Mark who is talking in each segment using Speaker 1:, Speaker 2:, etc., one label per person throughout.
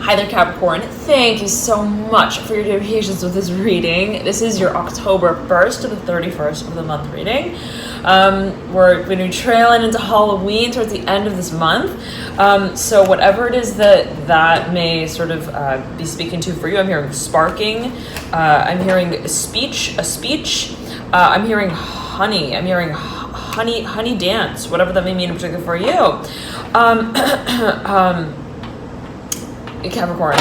Speaker 1: Hi there, Capricorn. Thank you so much for your patience with this reading. This is your October 1st to the 31st of the month reading. We're going to be trailing into Halloween towards the end of this month. So whatever it is that may sort of be speaking to for you, I'm hearing sparking. I'm hearing a speech. I'm hearing honey. I'm hearing honey dance, whatever that may mean in particular for you. Capricorn,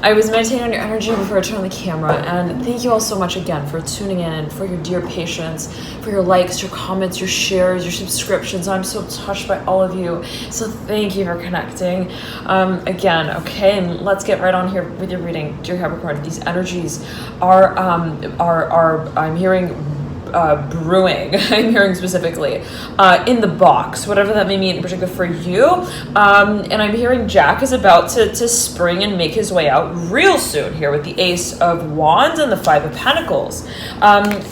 Speaker 1: I was meditating on your energy before I turned on the camera, and thank you all so much again for tuning in, for your dear patience, for your likes, your comments, your shares, your subscriptions. I'm so touched by all of you, so thank you for connecting. Again, okay, and let's get right on here with your reading, dear Capricorn. These energies are I'm hearing brewing. I'm hearing specifically in the box, whatever that may mean in particular for you. And I'm hearing Jack is about to spring and make his way out real soon here with the Ace of Wands and the Five of Pentacles.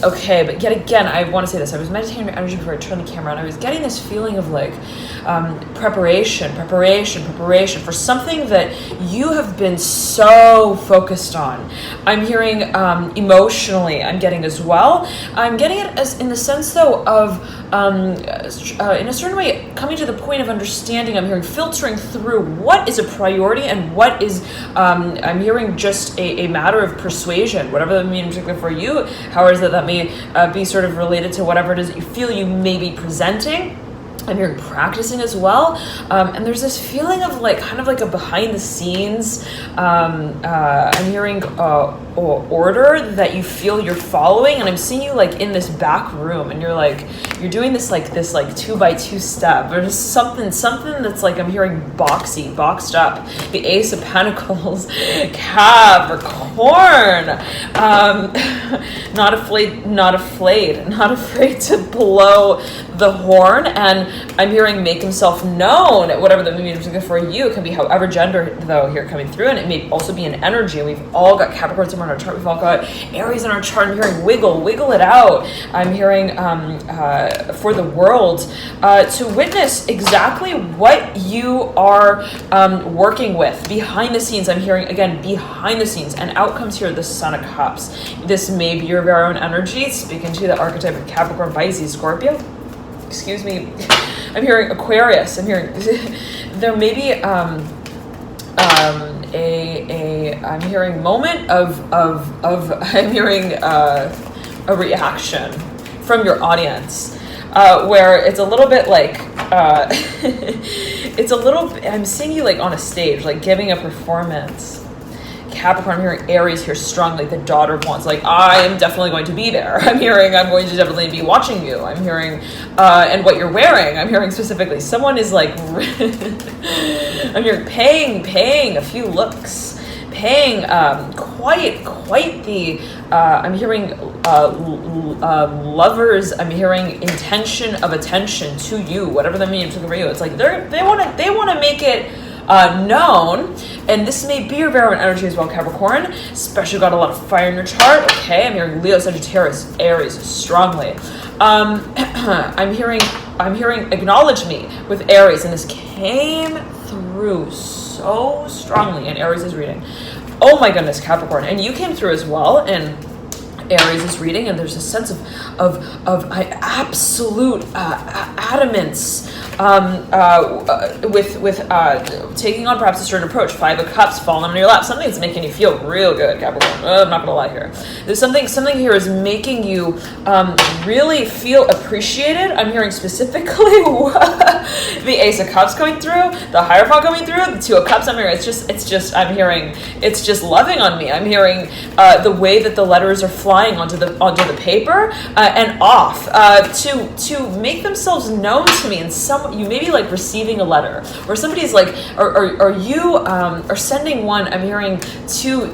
Speaker 1: Okay, but yet again, I want to say this. I was meditating on your energy before I turned the camera, and I was getting this feeling of like preparation for something that you have been so focused on. I'm hearing emotionally, I'm getting as well. I'm getting it as in the sense though of in a certain way coming to the point of understanding. I'm hearing filtering through what is a priority and what is I'm hearing just a matter of persuasion, whatever that means in particular for you. However that may be sort of related to whatever it is that you feel you may be presenting. I'm hearing practicing as well, and there's this feeling of like kind of like a behind the scenes. I'm hearing order that you feel you're following, and I'm seeing you like in this back room, and you're doing this like 2x2 step, or just something that's like I'm hearing boxed up. The Ace of Pentacles, Capricorn, not afraid to blow the horn, and I'm hearing make himself known, whatever that means for you. It can be however gender though here coming through, and it may also be an energy. We've all got Capricorn somewhere in our chart. We've all got Aries in our chart. I'm hearing wiggle it out. I'm hearing for the world to witness exactly what you are working with behind the scenes. I'm hearing again behind the scenes, and out comes here the Son of Cups. This may be your very own energy, speaking to the archetype of Capricorn, Pisces, Scorpio. Excuse me. I'm hearing Aquarius. I'm hearing there may be I'm hearing moment of I'm hearing a reaction from your audience where it's a little bit like I'm seeing you like on a stage, like giving a performance. Capricorn, I'm hearing Aries here strongly, the Daughter of Wands, like I am definitely going to be there. I'm hearing I'm going to definitely be watching you. I'm hearing and what you're wearing. I'm hearing specifically someone is like I'm hearing paying a few looks, paying quite the I'm hearing lovers. I'm hearing intention of attention to you, whatever that means for you. It's like they want to make it known, and this may be your very own energy as well, Capricorn. Especially got a lot of fire in your chart. Okay, I'm hearing Leo, Sagittarius, Aries strongly. I'm hearing acknowledge me with Aries, and this came through so strongly in Aries' reading. Oh my goodness, Capricorn, and you came through as well, and Aries is reading, and there's a sense of absolute adamance with taking on perhaps a certain approach. Five of Cups falling on your lap, something that's making you feel real good, Capricorn. I'm not gonna lie here. There's something here is making you really feel appreciated. I'm hearing specifically the Ace of Cups coming through, the Hierophant coming through, the Two of Cups. I'm hearing it's just I'm hearing it's just loving on me. I'm hearing the way that the letters are flying onto the paper and off to make themselves known to me. And you may be like receiving a letter, or somebody's like, or you are sending one. I'm hearing to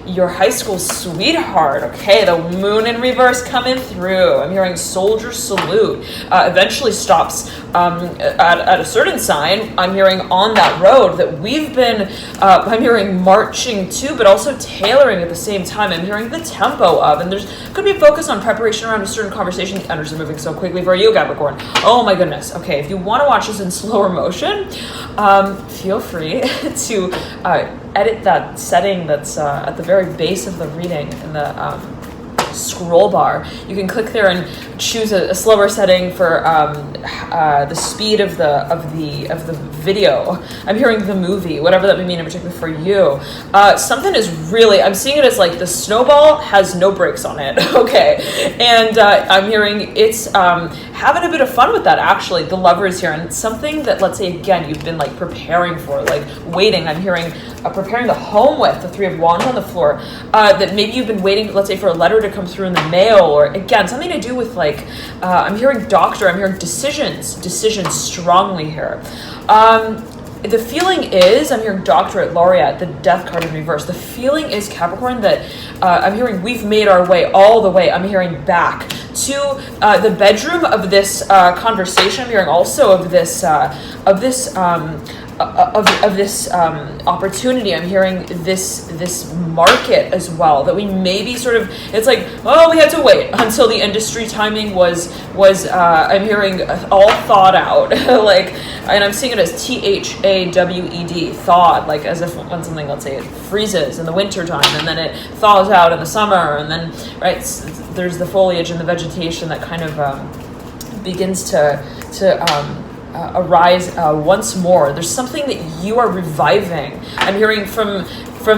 Speaker 1: your high school sweetheart. Okay, the Moon in reverse coming through. I'm hearing soldier salute. Eventually stops at a certain sign. I'm hearing on that road that we've been. I'm hearing marching to, but also tailoring at the same time. I'm hearing hearing the tempo of, and there's could be a focus on preparation around a certain conversation. The energies are moving so quickly for you, Capricorn. Oh my goodness. Okay, if you want to watch this in slower motion, feel free to edit that setting that's at the very base of the reading in the scroll bar. You can click there and choose a slower setting for the speed of the video. I'm hearing the movie, whatever that may mean in particular for you. Something is really, I'm seeing it as like the snowball has no brakes on it. Okay, and I'm hearing it's having a bit of fun with that. Actually, the Lovers here, and it's something that, let's say again, you've been like preparing for, like waiting. I'm hearing preparing the home with the Three of Wands on the floor. That maybe you've been waiting, let's say, for a letter to come through in the mail, or again something to do with like I'm hearing doctor. I'm hearing decisions strongly here. The feeling is, I'm hearing Doctorate, Laureate, the Death card in reverse. The feeling is, Capricorn, that I'm hearing we've made our way all the way. I'm hearing back to the bedroom of this conversation. I'm hearing also of this opportunity. I'm hearing this market as well, that we maybe sort of, it's like, oh, we had to wait until the industry timing was I'm hearing all thought out. Like, and I'm seeing it as THAWED, thawed, like as if when something, let's say, it freezes in the winter time and then it thaws out in the summer, and then there's the foliage and the vegetation that kind of begins to arise once more. There's something that you are reviving. I'm hearing from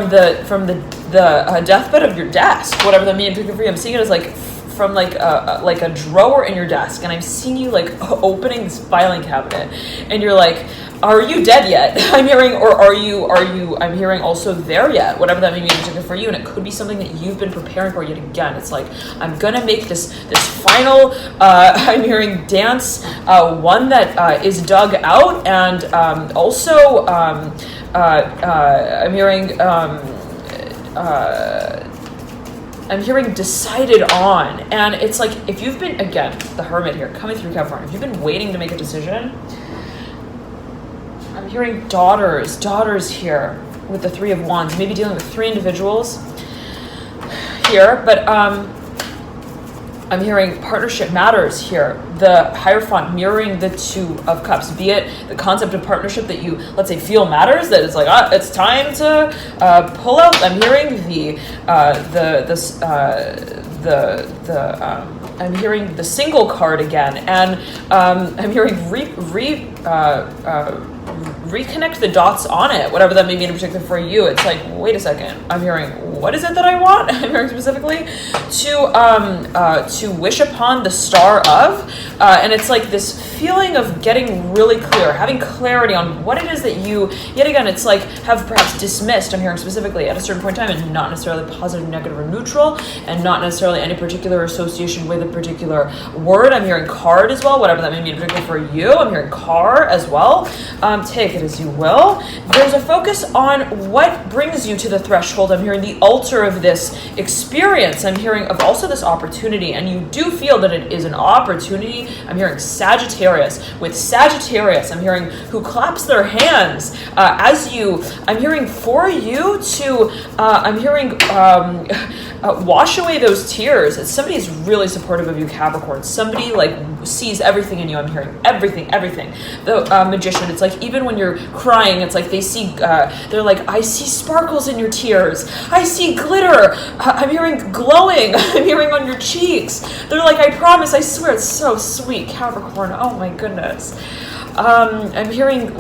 Speaker 1: the deathbed of your desk, whatever that means for you. I'm seeing it as like from like a drawer in your desk, and I'm seeing you like opening this filing cabinet, and you're like, are you dead yet? I'm hearing, or are you, I'm hearing also there yet, whatever that may mean for you. And it could be something that you've been preparing for yet again. It's like, I'm gonna make this final, I'm hearing dance, one that is dug out, and also I'm hearing decided on. And it's like, if you've been, again, the Hermit here, coming through Capricorn, if you've been waiting to make a decision, I'm hearing daughters here with the Three of Wands, maybe dealing with three individuals here, but I'm hearing partnership matters here. The Hierophant mirroring the Two of Cups, be it the concept of partnership that you, let's say, feel matters, that it's like, it's time to pull out. I'm hearing I'm hearing the Single card again, and I'm hearing reconnect the dots on it, whatever that may mean in particular for you. It's like, wait a second, I'm hearing, what is it that I want? I'm hearing specifically to wish upon the star of, and it's like this feeling of getting really clear, having clarity on what it is that you, yet again, it's like have perhaps dismissed, I'm hearing specifically at a certain point in time, and not necessarily positive, negative, or neutral, and not necessarily any particular association with a particular word. I'm hearing card as well, whatever that may mean in particular for you. I'm hearing car as well. Take it as you will. There's a focus on what brings you to the threshold. I'm hearing the altar of this experience. I'm hearing of also this opportunity, and you do feel that it is an opportunity. I'm hearing Sagittarius. With Sagittarius, I'm hearing who claps their hands as you, I'm hearing for you to, I'm hearing wash away those tears. Somebody is really supportive of you, Capricorn. Somebody like sees everything in you. I'm hearing everything. The Magician, it's like even when you're crying, it's like they see, they're like, I see sparkles in your tears. I see glitter. I'm hearing glowing. I'm hearing on your cheeks. They're like, I promise, I swear. It's so sweet, Capricorn. Oh my goodness. I'm hearing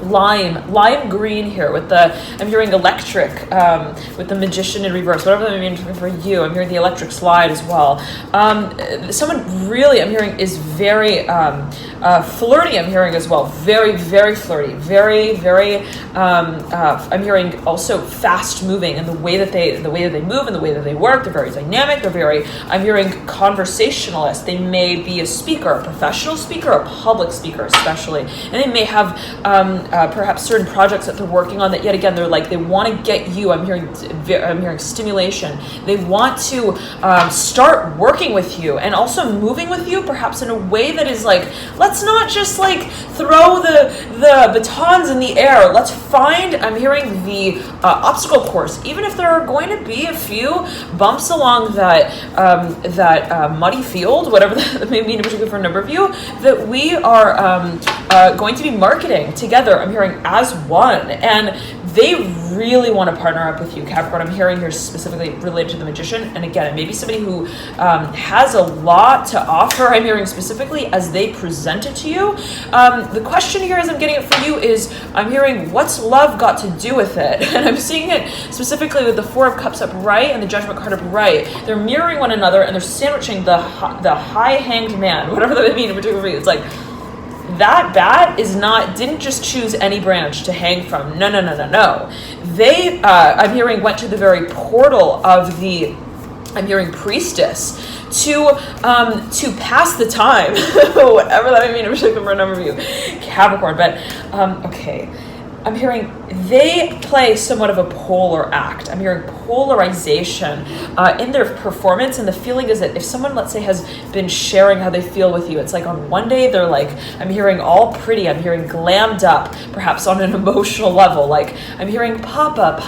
Speaker 1: lime green here with the, I'm hearing electric with the Magician in reverse, whatever that means for you. I'm hearing the electric slide as well. Someone really, I'm hearing, is very flirty. I'm hearing as well, very flirty, very I'm hearing also fast moving in the way that they move and the way that they work. They're very dynamic. They're very, I'm hearing conversationalist. They may be a speaker, a professional speaker, a public speaker especially, and they may have perhaps certain projects that they're working on that, yet again, they're like, they want to get you. I'm hearing stimulation. They want to start working with you and also moving with you, perhaps in a way that is like, let's let's not just like throw the batons in the air. Let's find, I'm hearing the obstacle course, even if there are going to be a few bumps along that muddy field, whatever that may mean in particular for a number of you, that we are going to be marketing together, I'm hearing, as one. And they really want to partner up with you, Capricorn. I'm hearing here specifically related to the Magician. And again, it may be somebody who has a lot to offer, I'm hearing specifically as they present it to you. The question here as I'm getting it for you is, I'm hearing, what's love got to do with it? And I'm seeing it specifically with the Four of Cups upright and the Judgment card upright. They're mirroring one another and they're sandwiching the high hanged man, whatever that would mean in particular for you. It's like, that bat didn't just choose any branch to hang from. No. They, I'm hearing, went to the very portal of the, I'm hearing, priestess to pass the time, whatever that may mean, in particular for a number of you, Capricorn. But, okay. I'm hearing they play somewhat of a polar act. I'm hearing polarization in their performance, and the feeling is that if someone, let's say, has been sharing how they feel with you, it's like on one day they're like, I'm hearing all pretty, I'm hearing glammed up, perhaps on an emotional level, like I'm hearing Papa,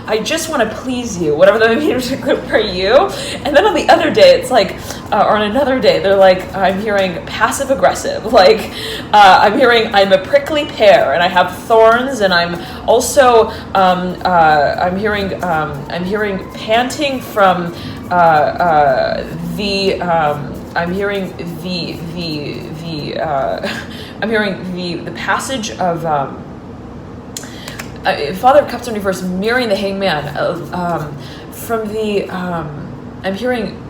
Speaker 1: I just want to please you, whatever that means for you. And then on the other day, it's like, or on another day, they're like, I'm hearing passive aggressive, like I'm hearing I'm a prickly pear and I have thorns, and I'm also I'm hearing panting from I'm hearing the passage of Father of Cups in reverse mirroring the Hangman from the I'm hearing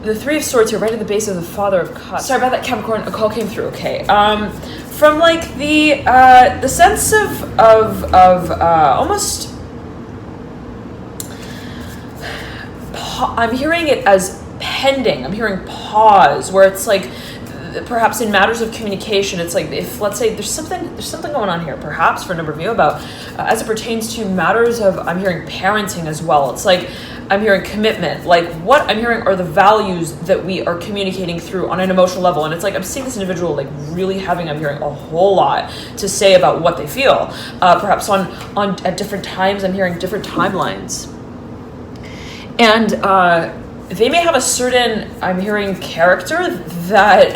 Speaker 1: the Three of Swords here, right at the base of the Father of Cups. Sorry about that, Capricorn. A call came through. Okay. From like the sense of almost, I'm hearing it as pending. I'm hearing pause, where it's like, perhaps in matters of communication, it's like, if, let's say, there's something going on here, perhaps for a number of you, about as it pertains to matters of, I'm hearing parenting as well. It's like, I'm hearing commitment, like what I'm hearing are the values that we are communicating through on an emotional level. And it's like, I'm seeing this individual like really having, I'm hearing a whole lot to say about what they feel. Perhaps at different times, I'm hearing different timelines. And they may have a certain, I'm hearing, character that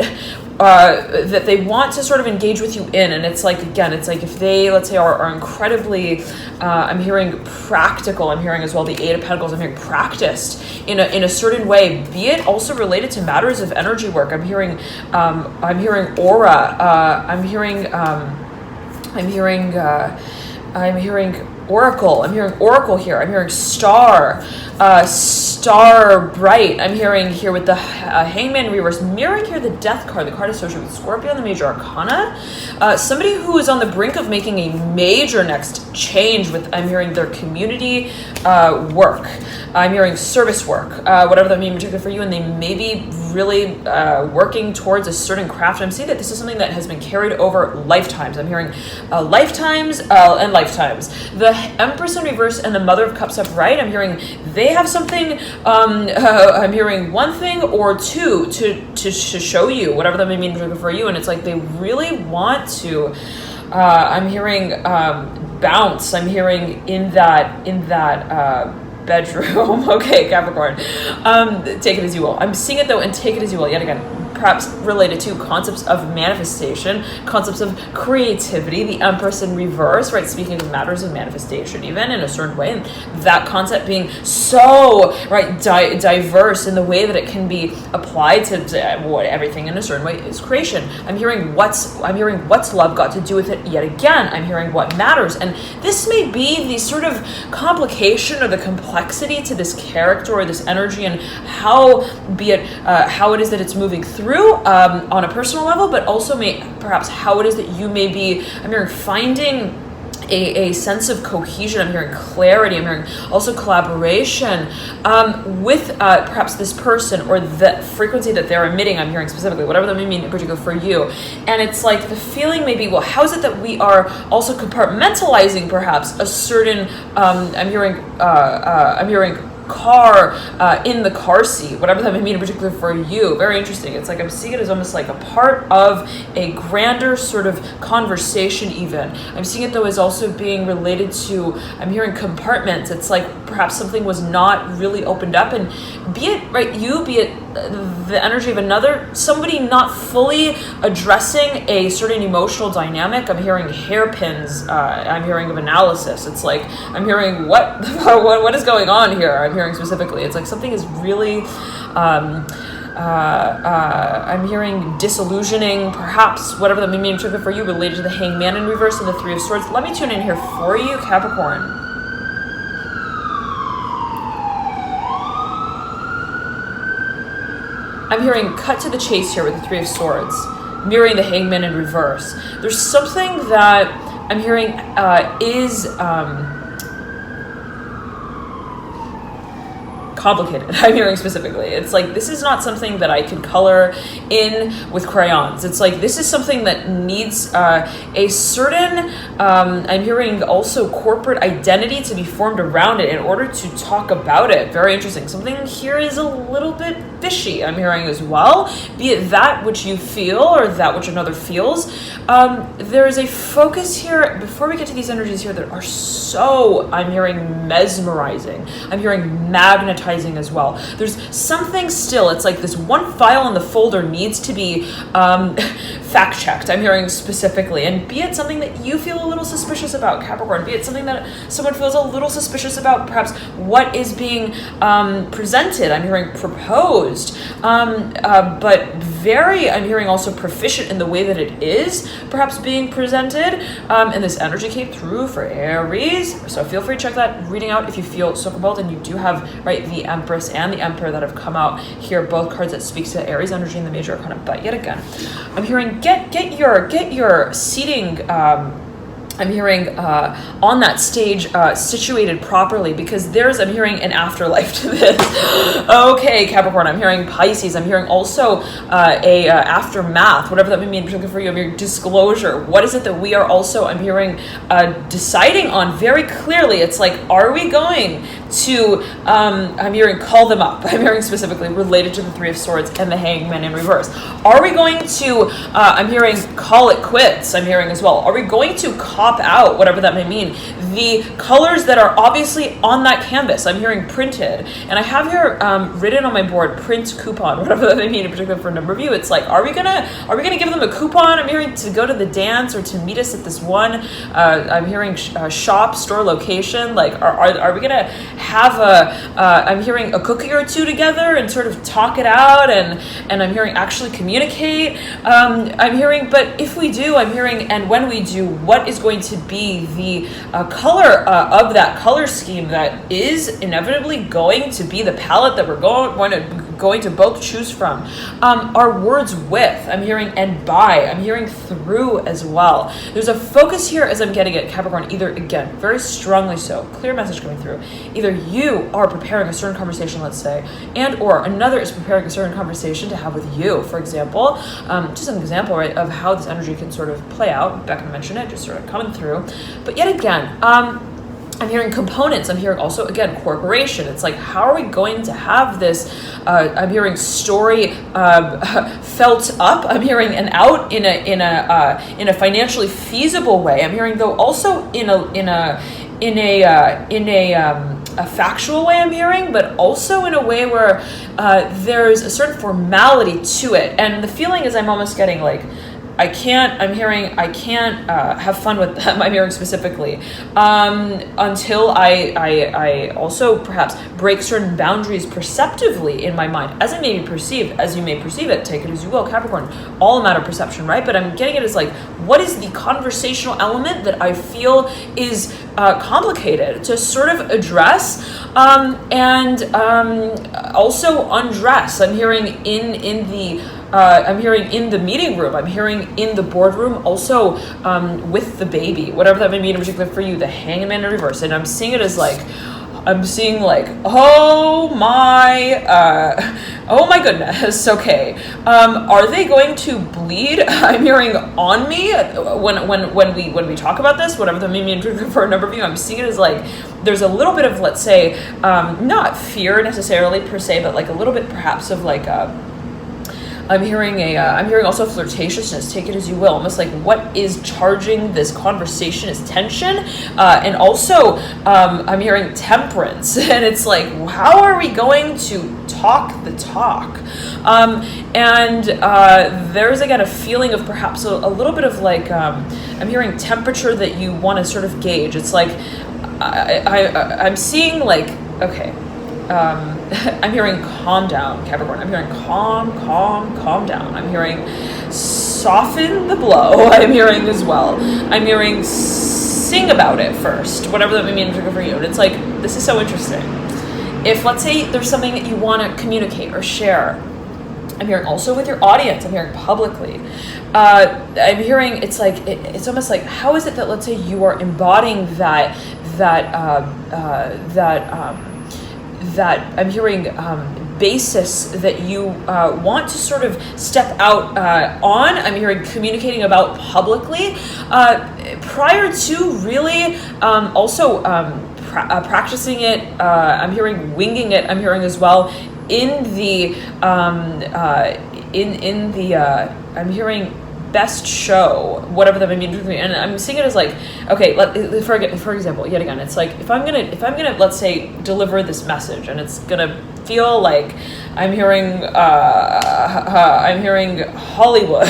Speaker 1: they want to sort of engage with you in. And it's like, again, it's like if they, let's say, are incredibly, I'm hearing practical, I'm hearing as well the Eight of Pentacles, I'm hearing practiced in a certain way, be it also related to matters of energy work. I'm hearing aura, I'm hearing oracle, I'm hearing oracle here, I'm hearing star bright, I'm hearing here with the Hangman reverse, mirroring here the Death card, the card associated with Scorpio and the Major Arcana. Somebody who is on the brink of making a major next change with, I'm hearing, their community work. I'm hearing service work, whatever that means in particular for you, and they may be really working towards a certain craft. I'm seeing that this is something that has been carried over lifetimes. I'm hearing lifetimes and lifetimes. The Empress in reverse and the Mother of Cups upright, I'm hearing they have something, I'm hearing one thing or two to show you, whatever that may mean for you, and it's like they really want to, I'm hearing bounce, I'm hearing in that bedroom. Okay, Capricorn. Take it as you will. I'm seeing it though, and take it as you will. Yet again, perhaps related to concepts of manifestation, concepts of creativity, the Empress in reverse, right? Speaking of matters of manifestation, even in a certain way, and that concept being so, right, diverse in the way that it can be applied to what everything in a certain way is creation. I'm hearing what's love got to do with it. Yet again, I'm hearing what matters, and this may be the sort of complication or the complexity to this character or this energy, and how it is that it's moving through on a personal level, but also perhaps how it is that you may be, I'm hearing, finding a sense of cohesion. I'm hearing clarity. I'm hearing also collaboration with perhaps this person or the frequency that they're emitting. I'm hearing specifically, whatever that may mean in particular for you. And it's like the feeling may be, well, how is it that we are also compartmentalizing perhaps a certain, I'm hearing car, in the car seat, whatever that may mean in particular for you. Very interesting. It's like I'm seeing it as almost like a part of a grander sort of conversation even. I'm seeing it though as also being related to, I'm hearing compartments. It's like perhaps something was not really opened up, and be it right you, be it the energy of another, somebody not fully addressing a certain emotional dynamic. I'm hearing hairpins, I'm hearing of analysis. It's like I'm hearing what is going on here. I'm hearing specifically it's like something is really I'm hearing disillusioning, perhaps whatever that may mean for you, related to the Hangman in reverse and the Three of Swords. Let me tune in here for you, Capricorn. I'm hearing cut to the chase here with the Three of Swords, mirroring the Hangman in reverse. There's something that I'm hearing is complicated. I'm hearing specifically. It's like this is not something that I can color in with crayons. It's like this is something that needs a certain, I'm hearing also corporate identity to be formed around it in order to talk about it. Very interesting. Something here is a little bit fishy, I'm hearing as well. Be it that which you feel or that which another feels. There is a focus here, before we get to these energies here that are so, I'm hearing mesmerizing. I'm hearing magnetizing as well. There's something still, it's like this one file in the folder needs to be fact checked, I'm hearing specifically, and be it something that you feel a little suspicious about, Capricorn, be it something that someone feels a little suspicious about, perhaps what is being presented, I'm hearing proposed, but very, I'm hearing also proficient in the way that it is perhaps being presented, and this energy came through for Aries, so feel free to check that reading out if you feel so compelled, and you do have, right, the Empress and the Emperor that have come out here, both cards that speak to Aries energy in the major arcana. But yet again, I'm hearing get your seating, I'm hearing on that stage situated properly, because I'm hearing an afterlife to this. Okay, Capricorn, I'm hearing Pisces. I'm hearing also a aftermath, whatever that may mean particularly for you. I'm hearing disclosure. What is it that we are also, I'm hearing deciding on very clearly. It's like, are we going to, I'm hearing call them up. I'm hearing specifically related to the Three of Swords and the Hangman in reverse. Are we going to, I'm hearing call it quits. I'm hearing as well. Are we going to cop out, whatever that may mean, the colors that are obviously on that canvas? I'm hearing printed, and I have here written on my board print coupon, whatever that may mean in particular for a number of you. It's like, are we gonna give them a coupon? I'm hearing to go to the dance or to meet us at this one, I'm hearing shop store location. Like, are we gonna have I'm hearing a cookie or two together and sort of talk it out, and I'm hearing actually communicate. I'm hearing, but if we do, I'm hearing, and when we do, what is going to be the color of that color scheme that is inevitably going to be the palette that we're going to both choose from. Our words with, I'm hearing, and by, I'm hearing through as well. There's a focus here as I'm getting it, Capricorn, either, again, very strongly so, clear message coming through. Either you are preparing a certain conversation, let's say, and or another is preparing a certain conversation to have with you, for example. Just an example, right, of how this energy can sort of play out. Becca mentioned it, just sort of coming through. But yet again, I'm hearing components. I'm hearing also, again, corporation. It's like, how are we going to have this? I'm hearing story felt up. I'm hearing an out in a financially feasible way. I'm hearing though also in a factual way. I'm hearing, but also in a way where there's a certain formality to it. And the feeling is I'm almost getting like, I can't have fun with them, I'm hearing specifically, until I also perhaps break certain boundaries perceptively in my mind, as it may be perceived, as you may perceive it, take it as you will, Capricorn, all a matter of perception, right? But I'm getting it as like, what is the conversational element that I feel is complicated to sort of address, and also undress. I'm hearing in the I'm hearing in the meeting room, I'm hearing in the boardroom, also with the baby, whatever that may mean in particular for you, the Hangman in reverse. And I'm seeing it as like, I'm seeing like, oh my goodness, okay. Are they going to bleed? I'm hearing on me when we talk about this, whatever the meaning for a number of you, I'm seeing it as like, there's a little bit of, let's say, not fear necessarily per se, but like a little bit perhaps of like I'm hearing also flirtatiousness, take it as you will, almost like what is charging this conversation is tension, and also I'm hearing temperance, and it's like, how are we going to talk the talk? And there's again a feeling of perhaps a little bit of like, I'm hearing temperature that you want to sort of gauge. It's like, I'm seeing like, okay, I'm hearing calm down, Capricorn. I'm hearing calm down. I'm hearing soften the blow. I'm hearing as well. I'm hearing sing about it first, whatever that may mean for you. And it's like, this is so interesting. If, let's say, there's something that you want to communicate or share, I'm hearing also with your audience, I'm hearing publicly. I'm hearing, it's like, it's almost like, how is it that, let's say, you are embodying that I'm hearing basis that you want to sort of step out on. I'm hearing communicating about publicly prior to really also practicing it. I'm hearing winging it. I'm hearing as well in the I'm hearing best show, whatever that may mean to me, and I'm seeing it as like, okay, for example, yet again, it's like if I'm gonna let's say deliver this message, and it's gonna feel like I'm hearing Hollywood,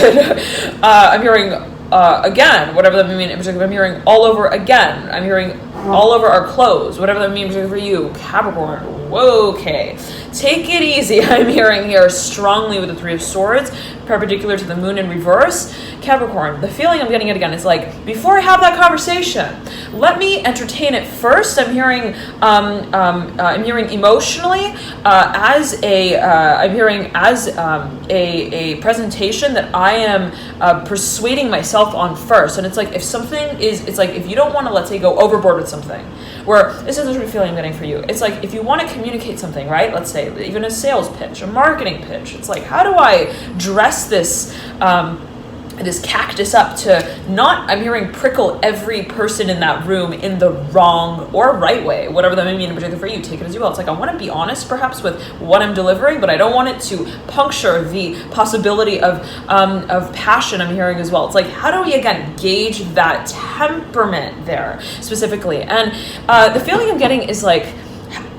Speaker 1: I'm hearing again, whatever that may mean in particular, I'm hearing all over again, I'm hearing all over our clothes, whatever that means for you, Capricorn. Whoa, okay, take it easy. I'm hearing here strongly with the Three of Swords, perpendicular to the moon in reverse. Capricorn, the feeling I'm getting it again is like, before I have that conversation, let me entertain it first. I'm hearing emotionally as a presentation that I am persuading myself on first. And it's like, if something is, it's like, if you don't want to, let's say, go overboard with something, where this is the sort of feeling I'm getting for you. It's like, if you want to communicate something, right? Let's say even a sales pitch, a marketing pitch. It's like, how do I dress this cactus up to not, I'm hearing, prickle every person in that room in the wrong or right way, whatever that may mean in particular for you, take it as you will. It's like, I want to be honest perhaps with what I'm delivering, but I don't want it to puncture the possibility of passion I'm hearing as well. It's like, how do we again gauge that temperament there specifically? And the feeling I'm getting is like,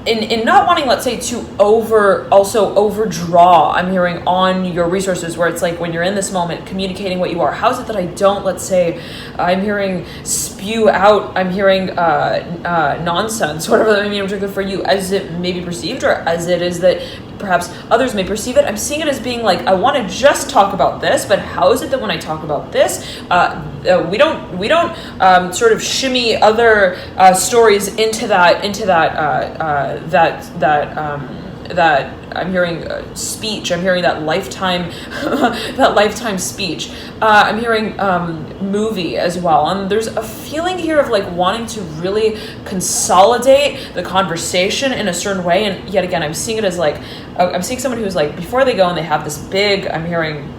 Speaker 1: in not wanting, let's say, to overdraw, I'm hearing on your resources, where it's like, when you're in this moment communicating what you are, how is it that I don't, let's say, I'm hearing spew out, I'm hearing nonsense, whatever that may mean in particular for you, as it may be perceived, or as it is that perhaps others may perceive it. I'm seeing it as being like, I want to just talk about this, but how is it that when I talk about this, we don't sort of shimmy other stories into that I'm hearing speech. I'm hearing that lifetime speech. I'm hearing movie as well. And there's a feeling here of like wanting to really consolidate the conversation in a certain way. And yet again, I'm seeing it as like, I'm seeing someone who's like, before they go and they have this big, I'm hearing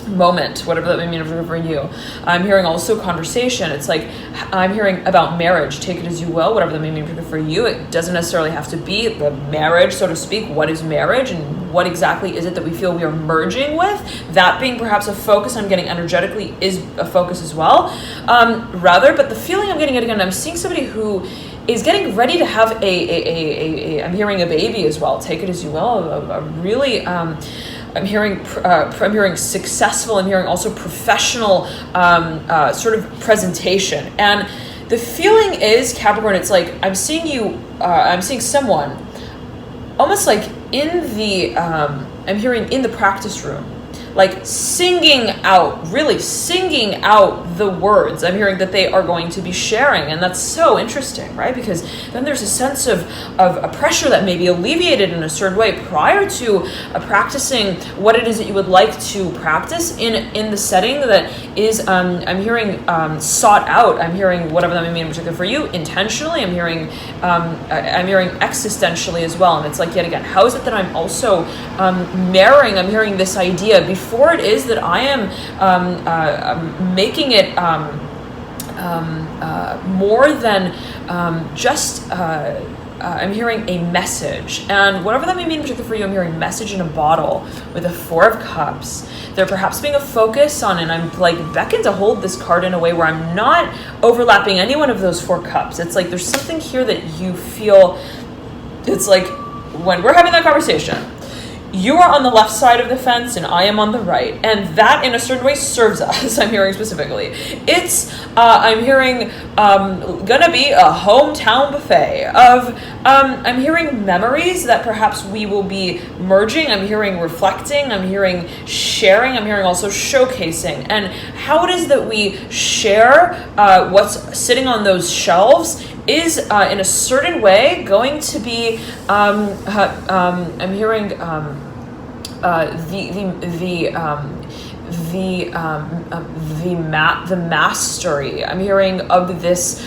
Speaker 1: moment, whatever that may mean for you. I'm hearing also conversation. It's like, I'm hearing about marriage, take it as you will, whatever that may mean for you. It doesn't necessarily have to be the marriage, so to speak. What is marriage, and what exactly is it that we feel we are merging with? That being perhaps a focus I'm getting energetically is a focus as well. But the feeling I'm getting again, I'm seeing somebody who is getting ready to have I'm hearing a baby as well, take it as you will, a really I'm hearing successful. I'm hearing also professional sort of presentation. And the feeling is, Capricorn, it's like, I'm seeing you, I'm seeing someone almost like in the, I'm hearing in the practice room, like singing out, really singing out the words I'm hearing that they are going to be sharing. And that's so interesting, right? Because then there's a sense of a pressure that may be alleviated in a certain way prior to practicing what it is that you would like to practice in the setting that is, I'm hearing sought out. I'm hearing whatever that may mean in particular for you, intentionally. I'm hearing existentially as well. And it's like, yet again, how is it that I'm also marrying, I'm hearing this idea before it is that I am making it more than just I'm hearing a message, and whatever that may mean in particular for you, I'm hearing message in a bottle with a 4 of Cups. There perhaps being a focus on, and I'm like beckoned to hold this card in a way where I'm not overlapping any one of those 4 cups. It's like there's something here that you feel, it's like when we're having that conversation, you are on the left side of the fence and I am on the right. And that in a certain way serves us, I'm hearing specifically. It's, I'm hearing gonna be a hometown buffet of, I'm hearing memories that perhaps we will be merging. I'm hearing reflecting, I'm hearing sharing, I'm hearing also showcasing. And how it is that we share what's sitting on those shelves is in a certain way going to be, I'm hearing the mastery I'm hearing of this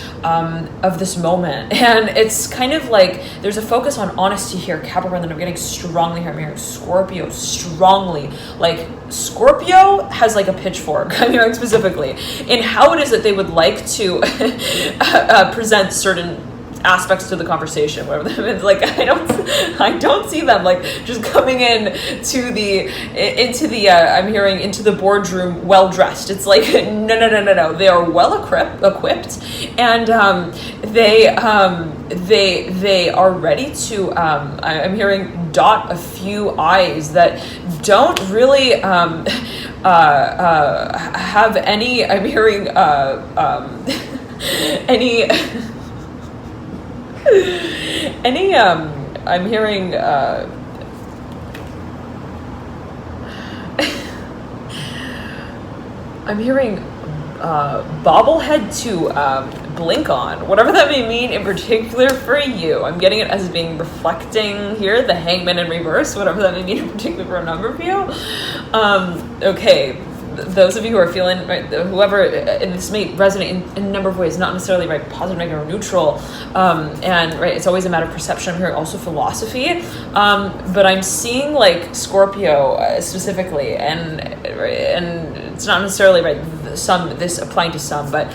Speaker 1: moment. And it's kind of like there's a focus on honesty here, Capricorn, that I'm getting strongly here. I'm hearing Scorpio strongly, like Scorpio has like a pitchfork, I'm hearing specifically, in how it is that they would like to present certain aspects to the conversation, whatever that means. Like I don't see them like just coming into the I'm hearing into the boardroom well dressed. It's like no. They are well equipped, and they are ready to I'm hearing dot a few I's that don't really have any, I'm hearing I'm hearing I'm hearing bobblehead to blink on, whatever that may mean in particular for you. I'm getting it as being reflecting here, the Hangman in reverse, whatever that may mean in particular for a number of you. Okay, those of you who are feeling, right, whoever, and this may resonate in a number of ways, not necessarily right, positive, negative, or neutral, and right, it's always a matter of perception. I'm hearing also philosophy, but I'm seeing like Scorpio specifically, and it's not necessarily right. This applying to some, but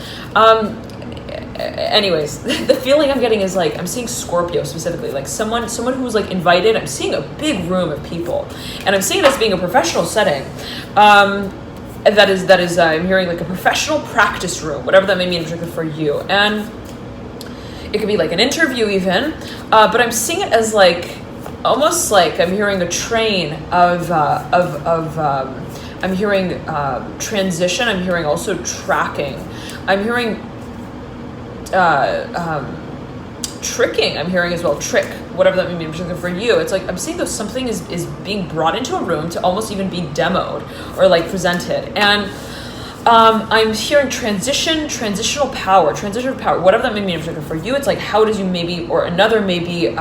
Speaker 1: anyways, the feeling I'm getting is like I'm seeing Scorpio specifically, like someone who's like invited. I'm seeing a big room of people, and I'm seeing it as being a professional setting. That is I'm hearing like a professional practice room, whatever that may mean in particular for you, and it could be like an interview even, but I'm seeing it as like almost like I'm hearing a train of I'm hearing transition. I'm hearing also tracking. I'm hearing tricking. I'm hearing as well trick, whatever that may mean in particular for you. It's like I'm seeing though something is being brought into a room to almost even be demoed or like presented. And I'm hearing transitional power, whatever that may mean in particular for you. It's like how does you maybe, or another maybe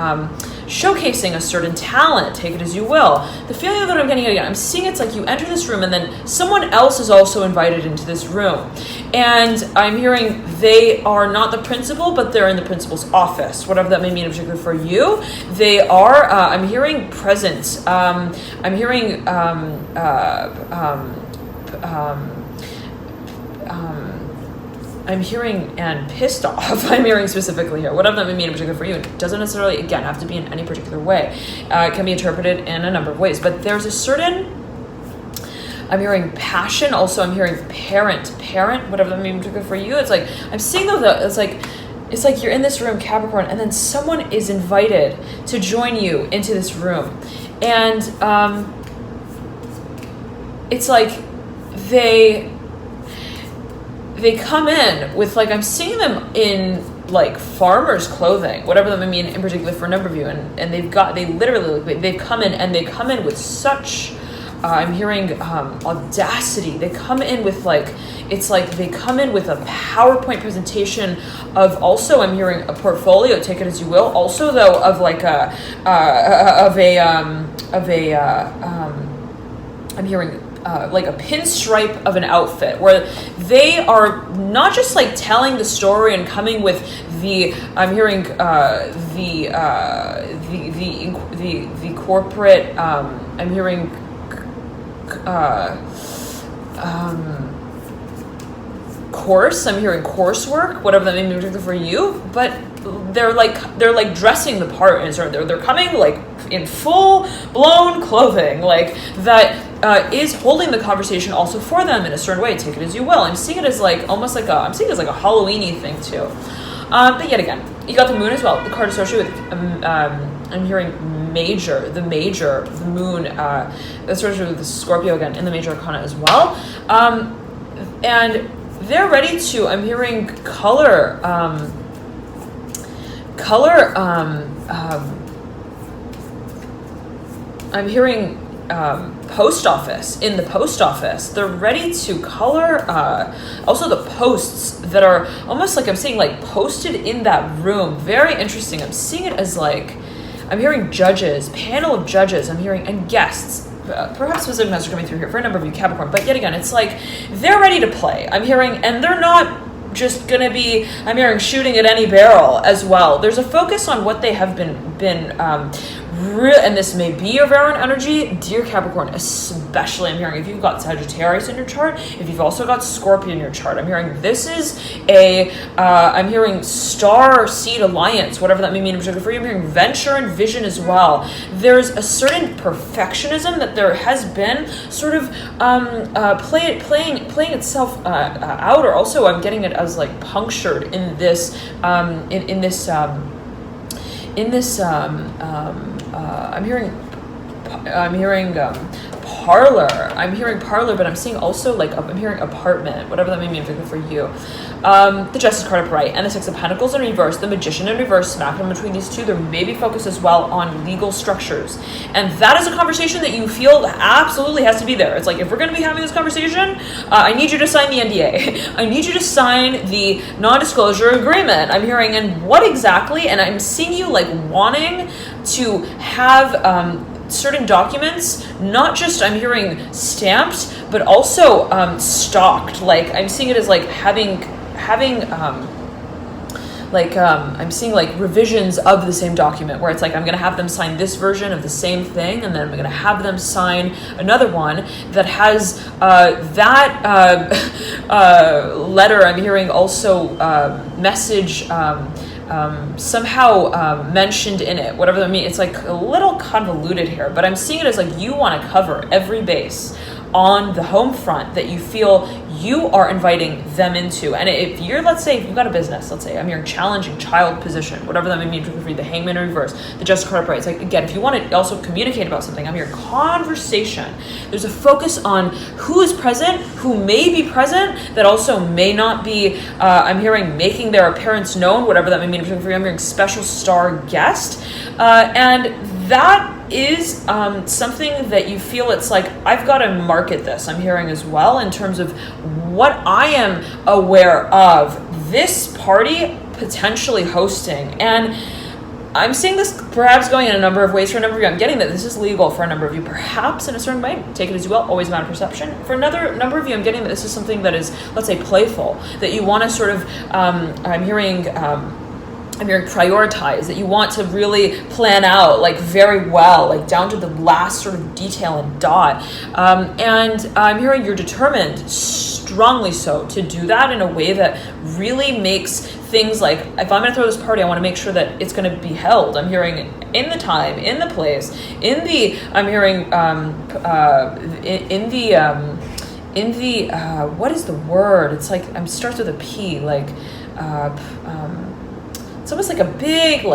Speaker 1: showcasing a certain talent, take it as you will. The feeling that I'm getting again, I'm seeing it's like you enter this room and then someone else is also invited into this room. And I'm hearing they are not the principal, but they're in the principal's office, whatever that may mean in particular for you. They are, I'm hearing presence. I'm hearing, I'm hearing and pissed off. I'm hearing specifically here. Whatever that may mean in particular for you. It doesn't necessarily, again, have to be in any particular way. It can be interpreted in a number of ways. But there's a certain, I'm hearing passion. Also, I'm hearing parent, whatever that may mean in particular for you. It's like, I'm seeing though that it's like you're in this room, Capricorn, and then someone is invited to join you into this room. And it's like they come in with like, I'm seeing them in like farmer's clothing, whatever that may mean in particular for a number of you. And they've come in with such I'm hearing audacity. They come in with like, it's like they come in with a PowerPoint presentation of also, I'm hearing a portfolio, take it as you will. Also though, of like I'm hearing like a pinstripe of an outfit where they are not just like telling the story and coming with the, I'm hearing the corporate, I'm hearing course, I'm hearing coursework, whatever that may mean for you, but they're like dressing the part, and they're coming like in full blown clothing, like that is holding the conversation also for them in a certain way. Take it as you will. I'm seeing it as like almost like I'm seeing it as like a Halloween-y thing too. But yet again, you got the moon as well. The card associated with I'm hearing the moon associated with the Scorpio again in the major arcana as well. And they're ready to, I'm hearing color, I'm hearing post office, in the post office. They're ready to color also the posts that are almost like I'm seeing like posted in that room. Very interesting. I'm seeing it as like, I'm hearing judges, panel of judges, I'm hearing, and guests. Perhaps specific messages coming through here for a number of you Capricorn, but yet again, it's like they're ready to play. I'm hearing, and they're not just gonna be, I'm hearing, shooting at any barrel as well. There's a focus on what they have been and this may be your Varan energy, dear Capricorn, especially I'm hearing if you've got Sagittarius in your chart, if you've also got Scorpio in your chart, I'm hearing this is I'm hearing star seed alliance, whatever that may mean in particular for you. I'm hearing venture and vision as well. There's a certain perfectionism that there has been sort of playing itself out, or also I'm getting it as like punctured in this I'm hearing parlor. I'm hearing parlor, but I'm seeing also like I'm hearing apartment, whatever that may mean for you. The Justice card upright and the Six of Pentacles in reverse, the Magician in reverse, smack in between these two. There may be focus as well on legal structures, and that is a conversation that you feel absolutely has to be there. It's like, if we're going to be having this conversation, I need you to sign the NDA. I need you to sign the non-disclosure agreement. I'm hearing, and what exactly? And I'm seeing you like wanting to have certain documents, not just I'm hearing stamped, but also stalked. Like I'm seeing it as like having I'm seeing like revisions of the same document, where it's like I'm going to have them sign this version of the same thing, and then I'm going to have them sign another one that has letter. I'm hearing also message somehow mentioned in it, whatever that means. It's like a little convoluted here, but I'm seeing it as like you want to cover every base on the home front that you feel you are inviting them into. And if you're, let's say, if you've got a business, let's say I'm hearing challenging child position, whatever that may mean for you, the Hangman in reverse, the Justice card upright. It's like, again, if you want to also communicate about something, I'm hearing conversation. There's a focus on who is present, who may be present, that also may not be, I'm hearing making their appearance known, whatever that may mean for you. I'm hearing special star guest. And that is something that you feel it's like, I've got to market this. I'm hearing as well in terms of what I am aware of this party potentially hosting. And I'm seeing this perhaps going in a number of ways for a number of you. I'm getting that this is legal for a number of you, perhaps in a certain way. Take it as you will, always a matter of perception. For another number of you, I'm getting that this is something that is, let's say, playful, that you want to sort of, I'm hearing prioritize, that you want to really plan out like very well, like down to the last sort of detail and dot. And I'm hearing you're determined, strongly so, to do that in a way that really makes things like, if I'm going to throw this party, I want to make sure that it's going to be held. I'm hearing in the time, in the place, in the, I'm hearing in the what is the word? It's like, it starts with a P, like it's almost like a big,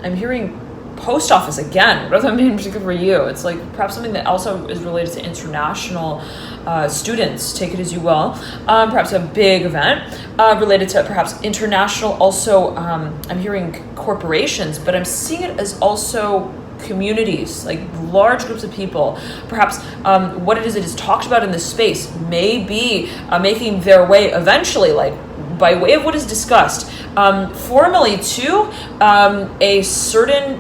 Speaker 1: I'm hearing post office again. What does that mean in particular for you? It's like perhaps something that also is related to international students, take it as you will. Perhaps a big event related to perhaps international, also I'm hearing corporations, but I'm seeing it as also communities, like large groups of people. Perhaps what it is talked about in this space may be making their way eventually, like by way of what is discussed, formally to a certain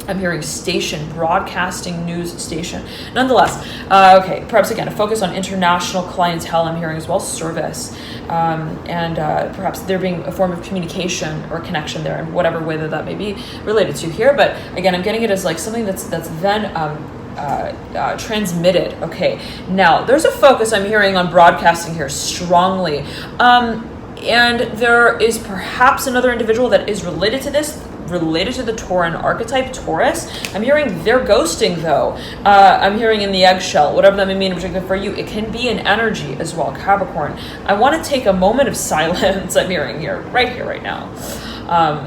Speaker 1: I'm hearing station, broadcasting news station. Nonetheless, okay, perhaps again, a focus on international clientele, I'm hearing as well, service, and perhaps there being a form of communication or connection there in whatever way that may be related to here. But again, I'm getting it as like something that's then transmitted. Okay, now there's a focus I'm hearing on broadcasting here strongly. And there is perhaps another individual that is related to this, related to the Tauran archetype, Taurus. I'm hearing they're ghosting though. I'm hearing in the eggshell, whatever that may mean in particular for you. It can be an energy as well, Capricorn. I want to take a moment of silence. I'm hearing here, right now.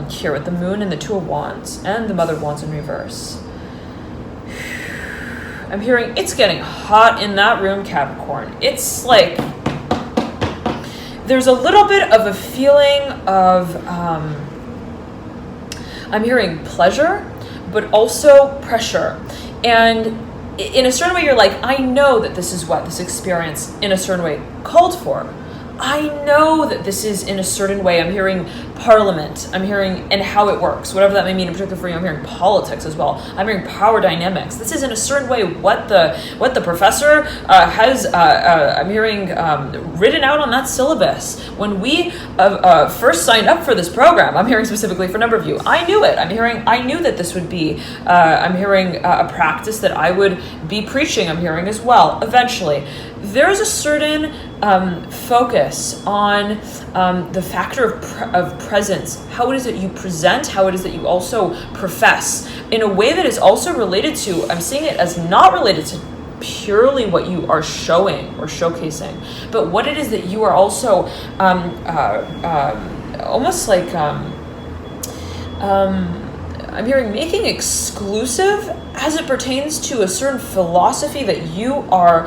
Speaker 1: Here with the moon and the Two of Wands and the Mother of Wands in reverse. I'm hearing it's getting hot in that room, Capricorn. It's like there's a little bit of a feeling of I'm hearing pleasure, but also pressure. And in a certain way, you're like, I know that this is what this experience in a certain way called for. I know that this is in a certain way. I'm hearing parliament. I'm hearing and how it works, whatever that may mean in particular for you. I'm hearing politics as well. I'm hearing power dynamics. This is in a certain way what the professor has. I'm hearing written out on that syllabus when we first signed up for this program. I'm hearing specifically for a number of you. I knew it. I knew that this would be. I'm hearing a practice that I would be preaching. I'm hearing as well. Eventually, there's a certain focus on the factor of presence, how it is that you present, how it is that you also profess in a way that is also related to, I'm seeing it as not related to purely what you are showing or showcasing, but what it is that you are also almost like I'm hearing making exclusive as it pertains to a certain philosophy that you are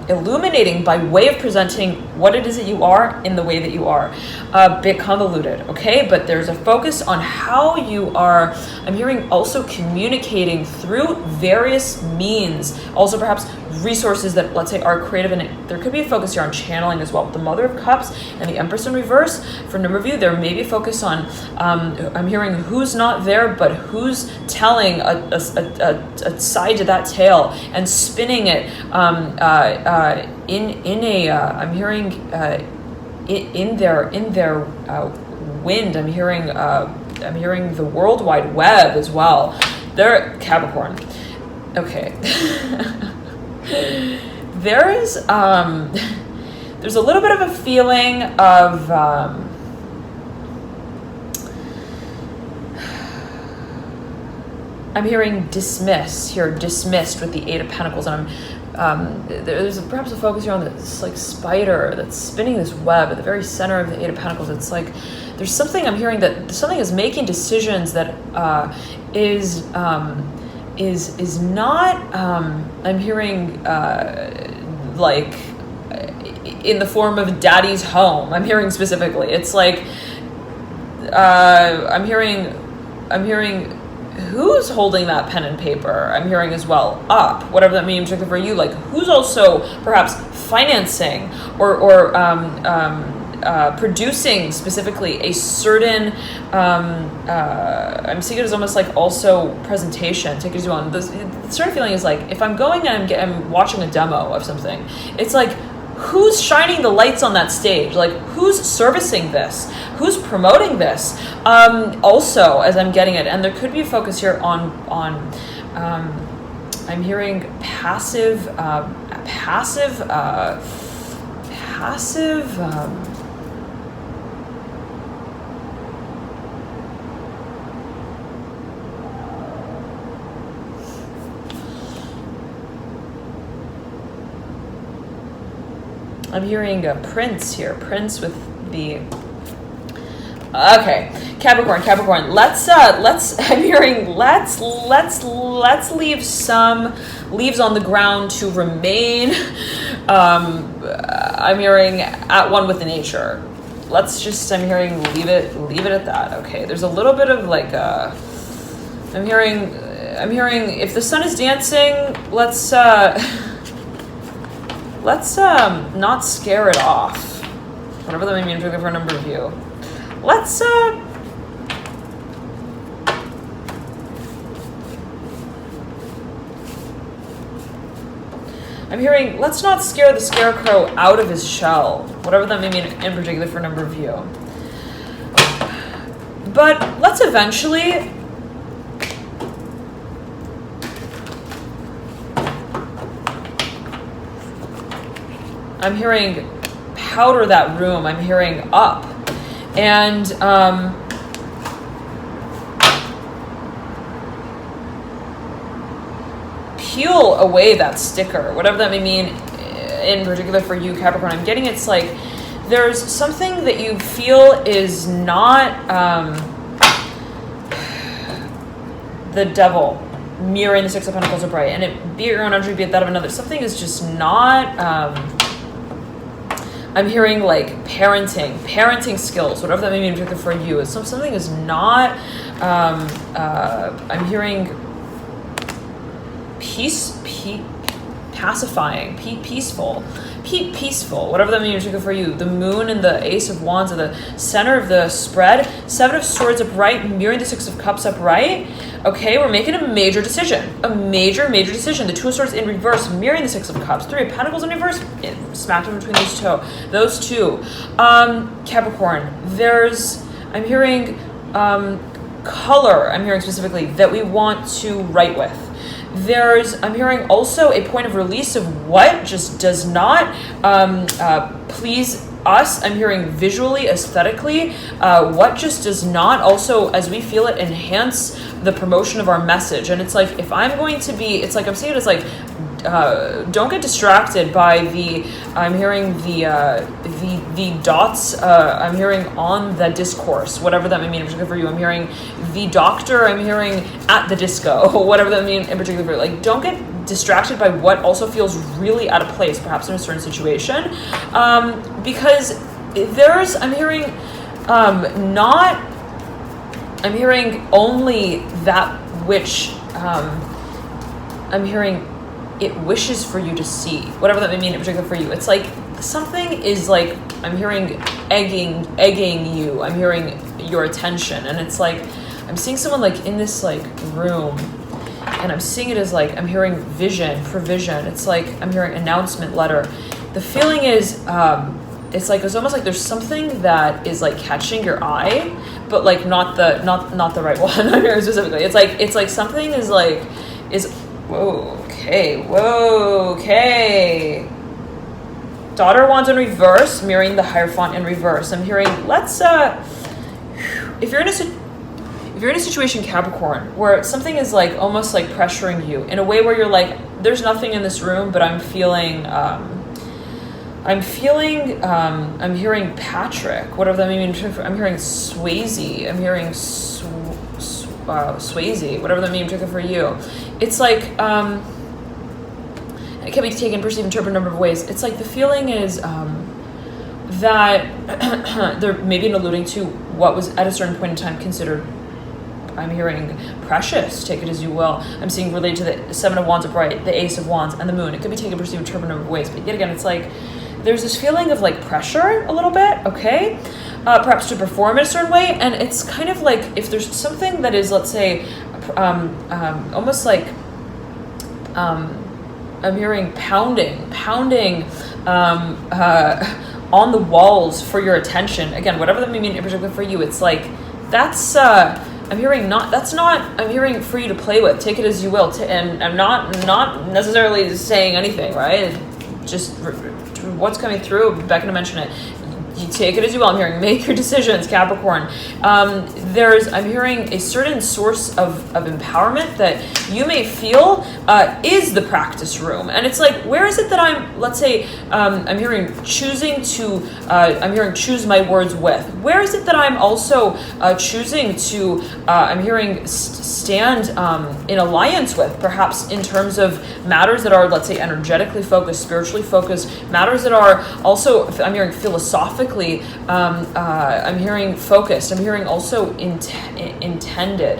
Speaker 1: illuminating by way of presenting what it is that you are in the way that you are. A bit convoluted, okay? But there's a focus on how you are, I'm hearing also communicating through various means, also perhaps resources that, let's say, are creative, and there could be a focus here on channeling as well. The Mother of Cups and the Empress in reverse, for a number of you, there may be a focus on, I'm hearing who's not there, but who's telling a side to that tale and spinning it in a, I'm hearing in their wind. I'm hearing the World Wide Web as well. They're Capricorn. Okay. There's a little bit of a feeling of I'm hearing dismissed with the Eight of Pentacles, and there's perhaps a focus here on this like spider that's spinning this web at the very center of the Eight of Pentacles. It's like there's something I'm hearing that something is making decisions that is not I'm hearing like in the form of daddy's home. I'm hearing specifically. It's like I'm hearing who's holding that pen and paper. I'm hearing as well up, whatever that means for you, like who's also perhaps financing or producing specifically a certain I'm seeing it as almost like also presentation. Take it as you want. The sort of feeling is like if I'm going and I'm watching a demo of something, it's like who's shining the lights on that stage? Like who's servicing this? Who's promoting this? Also, as I'm getting it, and there could be a focus here on I'm hearing passive. I'm hearing a prince here. Prince with the... Okay, Capricorn. Let's I'm hearing let's leave some leaves on the ground to remain. I'm hearing at one with the nature. let's just, I'm hearing leave it at that. Okay, there's a little bit of like I'm hearing if the sun is dancing, let's not scare it off. Whatever that may mean for a number of you. Let's I'm hearing, let's not scare the scarecrow out of his shell. Whatever that may mean in particular for a number of you. But let's eventually I'm hearing powder that room. I'm hearing up. And peel away that sticker, whatever that may mean in particular for you, Capricorn. I'm getting it's like there's something that you feel is not the devil mirroring the Six of Pentacles upright, and it be it your own energy, be it that of another. Something is just not I'm hearing like parenting skills, whatever that may mean in particular for you. Something is not I'm hearing pacifying, peaceful, whatever that means for you. The moon and the Ace of Wands are the center of the spread. Seven of Swords upright, mirroring the Six of Cups upright. Okay, we're making a major decision. A major decision. The Two of Swords in reverse, mirroring the Six of Cups. Three of Pentacles in reverse, smacked in between those two. Capricorn, I'm hearing color, I'm hearing specifically, that we want to write with. I'm hearing also a point of release of what just does not please us. I'm hearing visually, aesthetically, what just does not also, as we feel it, enhance the promotion of our message. And it's like, if I'm going to be, it's like, I'm seeing it as like, don't get distracted by I'm hearing the dots, I'm hearing on the discourse, whatever that may mean in particular for you. I'm hearing the doctor, I'm hearing at the disco, whatever that may mean in particular for you. Like, don't get distracted by what also feels really out of place, perhaps in a certain situation, because I'm hearing I'm hearing only that which I'm hearing it wishes for you to see, whatever that may mean in particular for you. It's like something is like, I'm hearing egging you, I'm hearing your attention, and it's like I'm seeing someone like in this like room, and I'm seeing it as like I'm hearing vision, provision. It's like I'm hearing announcement letter. The feeling is it's like it's almost like there's something that is like catching your eye, but like not the right one. I'm hearing specifically. It's like something is whoa, okay. Daughter Wands in reverse, mirroring the Hierophant in reverse. I'm hearing, if you're in a situation, Capricorn, where something is like almost like pressuring you in a way where you're like, there's nothing in this room, but I'm hearing Patrick, whatever that means. I'm hearing Swayze. I'm hearing Swayze, whatever that means for you. It's like, it can be taken, perceived, interpreted a number of ways. It's like the feeling is that there maybe an alluding to what was at a certain point in time considered, I'm hearing precious, take it as you will. I'm seeing related to the Seven of Wands upright, the Ace of Wands, and the Moon. It could be taken, perceived, interpreted a number of ways. But yet again, it's like there's this feeling of like pressure a little bit, okay? Perhaps to perform in a certain way. And it's kind of like if there's something that is, let's say, almost like I'm hearing pounding on the walls for your attention. Again, whatever that may mean in particular for you, it's like that's I'm hearing I'm hearing for you to play with. Take it as you will. And I'm not necessarily saying anything, right? Just what's coming through. Becca mentioned it. You take it as you will. I'm hearing make your decisions, Capricorn. I'm hearing a certain source of empowerment that you may feel is the practice room. And it's like, where is it that I'm hearing choosing to, I'm hearing choose my words with. Where is it that I'm also choosing to, I'm hearing stand in alliance with, perhaps in terms of matters that are, let's say, energetically focused, spiritually focused, matters that are also, I'm hearing philosophical, philosophically, I'm hearing focused. I'm hearing also intended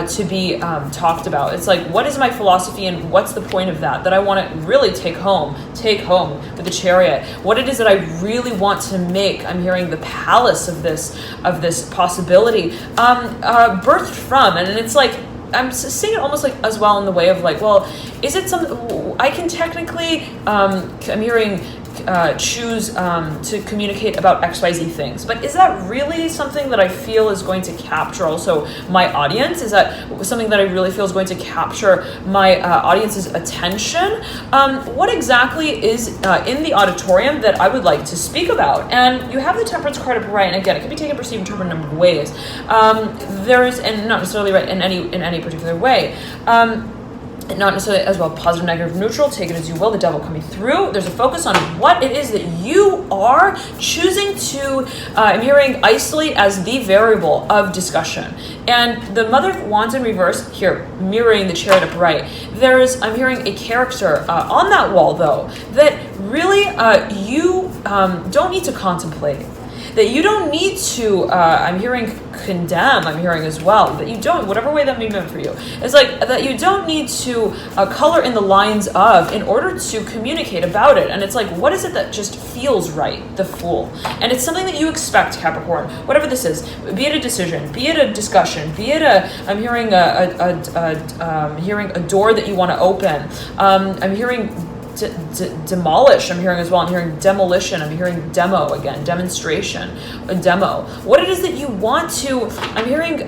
Speaker 1: to be talked about. It's like, what is my philosophy and what's the point of that I want to really take home with the Chariot? What it is that I really want to make. I'm hearing the palace of this possibility birthed from, and it's like, I'm seeing it almost like as well in the way of like, well, is it something I can technically, I'm hearing choose to communicate about XYZ things, but is that really something that I feel is going to capture also my audience? Is that something that I really feel is going to capture my audience's attention? What exactly is in the auditorium that I would like to speak about? And you have the Temperance card up right, and again, it can be taken, perceived, interpreted in a number of ways. And not necessarily right in any particular way. Not necessarily as well positive, negative, neutral, take it as you will, the devil coming through. There's a focus on what it is that you are choosing to, I'm hearing, isolate as the variable of discussion. And the Mother of Wands in reverse, here, mirroring the Chariot upright. I'm hearing a character on that wall, though, that really you don't need to contemplate. That you don't need to, I'm hearing condemn, I'm hearing as well, that you don't, whatever way that may be meant for you, it's like that you don't need to color in the lines of in order to communicate about it. And it's like, what is it that just feels right? The Fool. And it's something that you expect, Capricorn, whatever this is, be it a decision, be it a discussion, be it I'm hearing hearing a door that you want to open. I'm hearing demolish, I'm hearing as well. I'm hearing demolition. I'm hearing demo again, demonstration, a demo. What it is that you want to, I'm hearing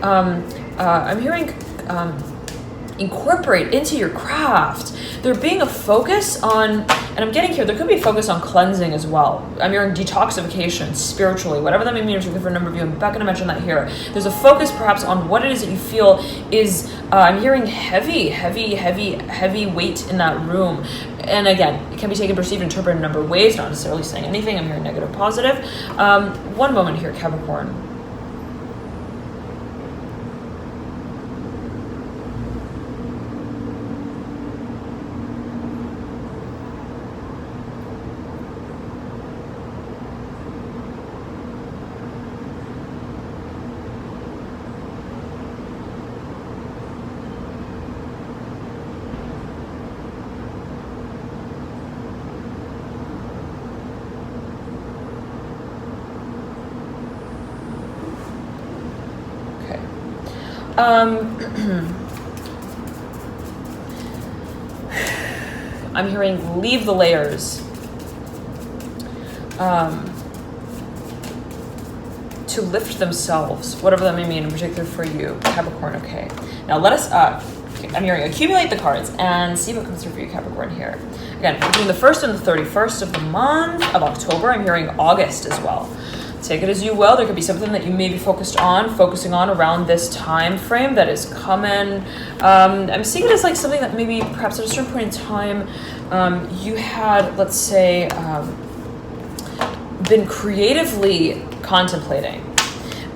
Speaker 1: incorporate into your craft. There being a focus on, and I'm getting here, there could be a focus on cleansing as well. I'm hearing detoxification spiritually, whatever that may mean for a number of you. I'm not going to mention that here. There's a focus perhaps on what it is that you feel is, I'm hearing heavy weight in that room. And again, it can be taken, perceived, interpreted in a number of ways, not necessarily saying anything. I'm hearing negative, positive. One moment here, Capricorn. I'm hearing leave the layers to lift themselves, whatever that may mean in particular for you, Capricorn. Okay, now let us I'm hearing accumulate the cards and see what comes through for you, Capricorn, here. Again, between the 1st and the 31st of the month of October, I'm hearing August as well. Take it as you will. There could be something that you may be focusing on around this time frame that is coming. I'm seeing it as like something that maybe perhaps at a certain point in time you had, let's say, been creatively contemplating.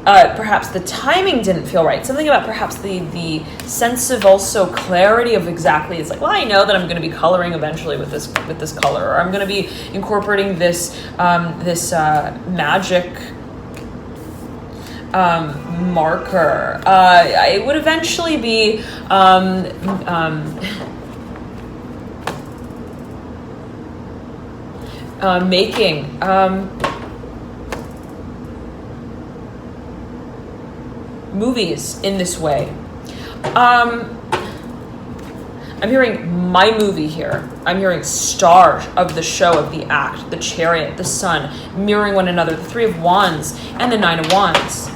Speaker 1: Perhaps the timing didn't feel right. Something about perhaps the sense of also clarity of exactly, it's like, well, I know that I'm going to be coloring eventually with this color, or I'm going to be incorporating this magic marker. It would eventually be making movies in this way. I'm hearing my movie here. I'm hearing star of the show, of the act, the Chariot, the Sun, mirroring one another, the Three of Wands, and the Nine of Wands.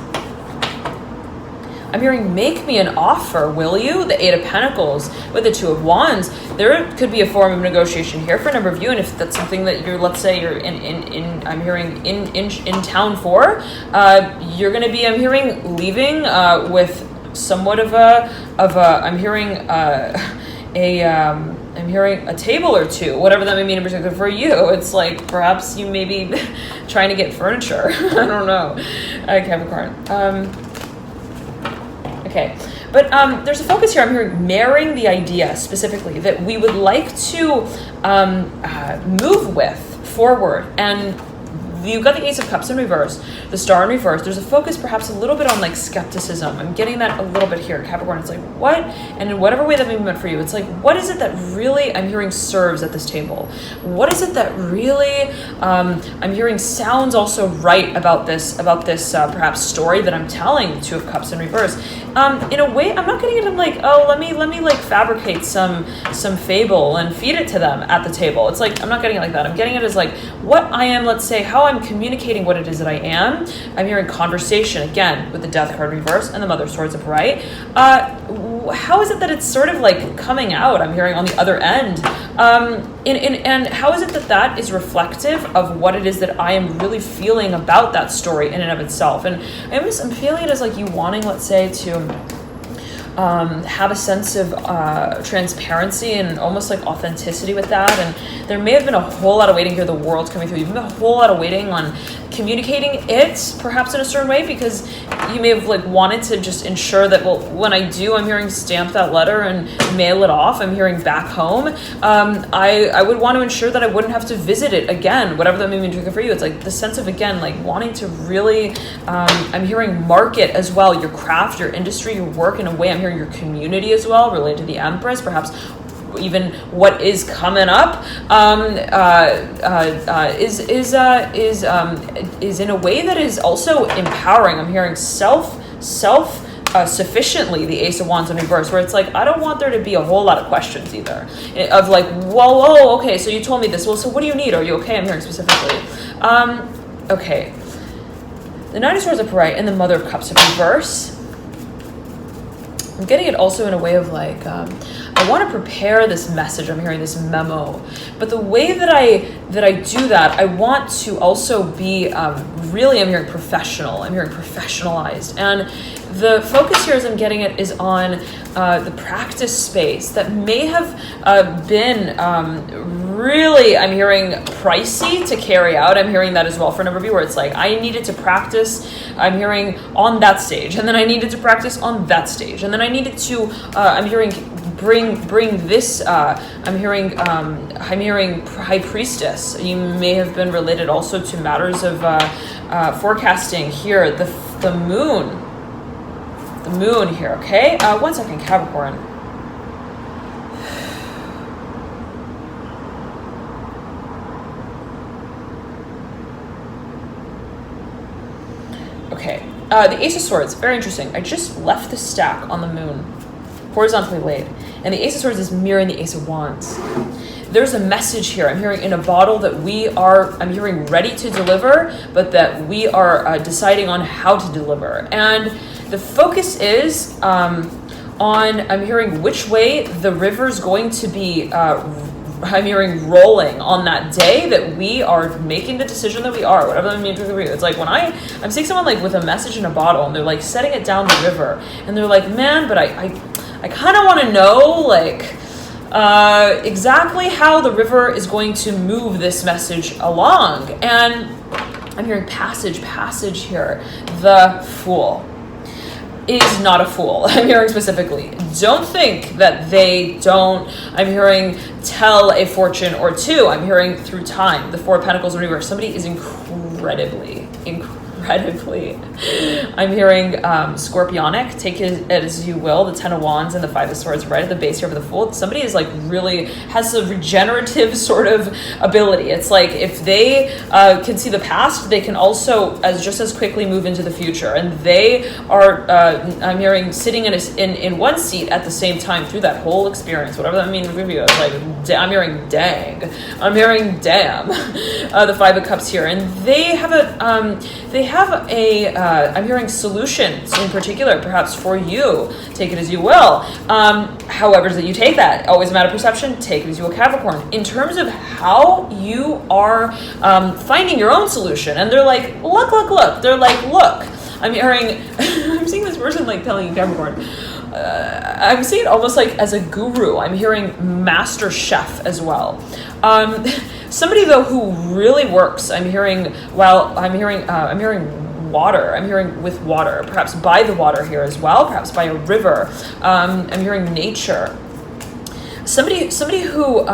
Speaker 1: I'm hearing make me an offer, will you? The Eight of Pentacles with the Two of Wands. There could be a form of negotiation here for a number of you, and if that's something that you're, let's say you're I'm hearing in town for, you're going to be, I'm hearing leaving with somewhat of a I'm hearing I'm hearing a table or two, whatever that may mean in particular for you. It's like perhaps you may be trying to get furniture. I don't know, Capricorn. Okay, but there's a focus here. I'm hearing marrying the idea specifically that we would like to move with forward, and you've got the Ace of Cups in reverse, the Star in reverse. There's a focus perhaps a little bit on like skepticism. I'm getting that a little bit here, Capricorn. It's like, what? And in whatever way that may be meant for you, it's like, what is it that really I'm hearing serves at this table? What is it that really I'm hearing sounds also right about this perhaps story that I'm telling, the Two of Cups in reverse? In a way, I'm not getting it in like, oh, let me like fabricate some fable and feed it to them at the table. It's like, I'm not getting it like that. I'm getting it as like what I am, let's say, how I'm communicating what it is that I am. I'm hearing conversation, again, with the Death card in reverse and the Mother of Swords upright. How is it that it's sort of like coming out, I'm hearing, on the other end? And how is it that is reflective of what it is that I am really feeling about that story in and of itself? And I'm feeling it as like you wanting, let's say, to have a sense of transparency and almost like authenticity with that. And there may have been a whole lot of waiting here. The world's coming through. You've been a whole lot of waiting on communicating it perhaps in a certain way, because you may have like wanted to just ensure that, well, when I do, I'm hearing stamp that letter and mail it off, I'm hearing back home, I would want to ensure that I wouldn't have to visit it again, whatever that may mean for you. It's like the sense of, again, like wanting to really, I'm hearing market as well, your craft, your industry, your work in a way. I'm hearing your community as well, related to the Empress, perhaps even what is coming up is in a way that is also empowering. I'm hearing sufficiently, the Ace of Wands in reverse, where it's like, I don't want there to be a whole lot of questions either, of like, whoa, okay, so you told me this, well, so what do you need? Are you okay? I'm hearing specifically. Okay, the Knight of Swords upright and the Mother of Cups in reverse. I'm getting it also in a way of like, I want to prepare this message. I'm hearing this memo, but the way that I do that, I want to also be really, I'm hearing professional. I'm hearing professionalized, and the focus here, as I'm getting it, is on the practice space that may have been really, I'm hearing, pricey to carry out. I'm hearing that as well for a number of you, where it's like, I needed to practice, I'm hearing, on that stage, and then I needed to practice on that stage, and then I needed to, I'm hearing, bring this, I'm hearing High Priestess. You may have been related also to matters of forecasting here, the moon. The moon here, okay? 1 second, Capricorn. Okay, the Ace of Swords, very interesting. I just left the stack on the moon, horizontally laid, and the Ace of Swords is mirroring the Ace of Wands. There's a message here, I'm hearing, in a bottle that we are, I'm hearing, ready to deliver, but that we are deciding on how to deliver. And the focus is on, I'm hearing, which way the river's going to be, I'm hearing, rolling on that day that we are making the decision that we are, whatever that means for you. It's like when I'm seeing someone like with a message in a bottle and they're like setting it down the river and they're like, man, but I kind of want to know, like, exactly how the river is going to move this message along. And I'm hearing passage here. The Fool is not a fool. I'm hearing specifically. Don't think that they don't, I'm hearing, tell a fortune or two. I'm hearing through time. The Four of Pentacles in reverse. Somebody is incredibly, I'm hearing scorpionic, take it as you will, the Ten of Wands and the Five of Swords right at the base here for the Fool. Somebody is like really has a regenerative sort of ability. It's like if they can see the past, they can also just as quickly move into the future. And they are, I'm hearing, sitting in one seat at the same time through that whole experience, whatever that means for you. It's like, I'm hearing dang. I'm hearing damn. The Five of Cups here. And they have I'm hearing solutions in particular, perhaps for you. Take it as you will. However, that you take that. Always a matter of perception. Take it as you will, Capricorn. In terms of how you are finding your own solution. And they're like, look. They're like, look. I'm hearing, I'm seeing this person like telling you, Capricorn. I'm seeing it almost like as a guru. I'm hearing master chef as well. Somebody though who really works. I'm hearing water. I'm hearing with water, perhaps by the water here as well, perhaps by a river. I'm hearing nature. Somebody who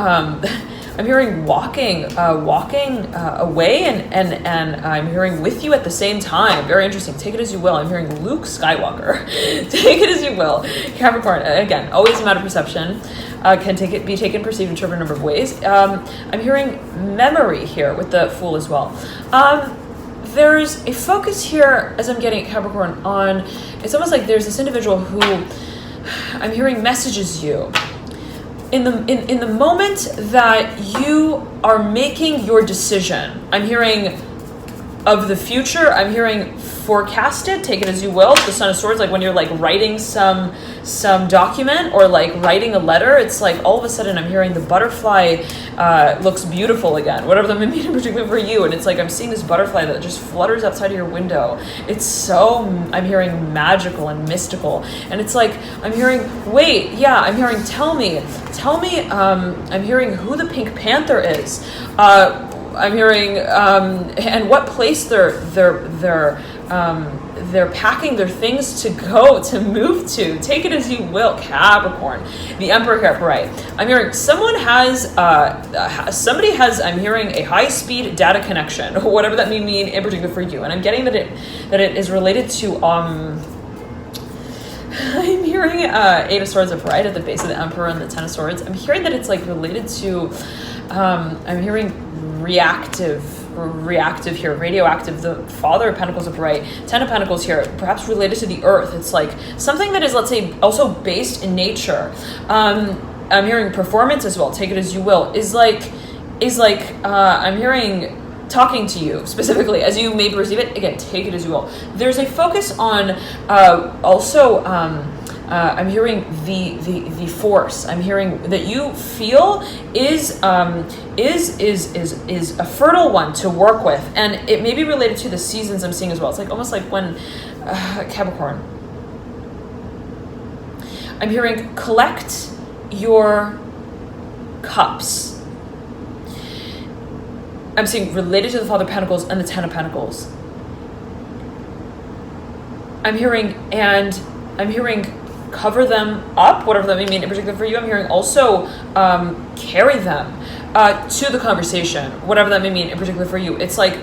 Speaker 1: I'm hearing walking away, and I'm hearing with you at the same time. Very interesting. Take it as you will. I'm hearing Luke Skywalker. Take it as you will. Capricorn, again, always a matter of perception. Can be taken, perceived, interpreted a number of ways. I'm hearing memory here with the Fool as well. There's a focus here, as I'm getting Capricorn, on, it's almost like there's this individual who I'm hearing messages you. In the moment that you are making your decision, I'm hearing of the future, I'm hearing forecasted, take it as you will, the Son of Swords, like when you're like writing some document or like writing a letter, it's like all of a sudden I'm hearing the butterfly looks beautiful again, whatever that may mean in particular for you, and it's like I'm seeing this butterfly that just flutters outside of your window. It's so, I'm hearing magical and mystical, and it's like I'm hearing, wait, yeah, I'm hearing tell me, I'm hearing who the Pink Panther is. I'm hearing and what place they're packing their things to go to move to. Take it as you will, Capricorn. The Emperor here, right? I'm hearing somebody has. I'm hearing a high-speed data connection, whatever that may mean in particular for you. And I'm getting that it is related to. I'm hearing Eight of Swords upright at the base of the Emperor and the Ten of Swords. I'm hearing that it's like related to. I'm hearing reactive here, radioactive, the Father of Pentacles upright, Ten of Pentacles here, perhaps related to the earth. It's like something that is, let's say, also based in nature. I'm hearing performance as well, take it as you will, is like I'm hearing talking to you specifically as you may perceive it. Again, take it as you will. There's a focus on also I'm hearing the force. I'm hearing that you feel is a fertile one to work with, and it may be related to the seasons I'm seeing as well. It's like almost like when Capricorn. I'm hearing collect your cups. I'm seeing related to the Father of Pentacles and the Ten of Pentacles. I'm hearing cover them up, whatever that may mean in particular for you. I'm hearing also carry them to the conversation, whatever that may mean in particular for you. It's like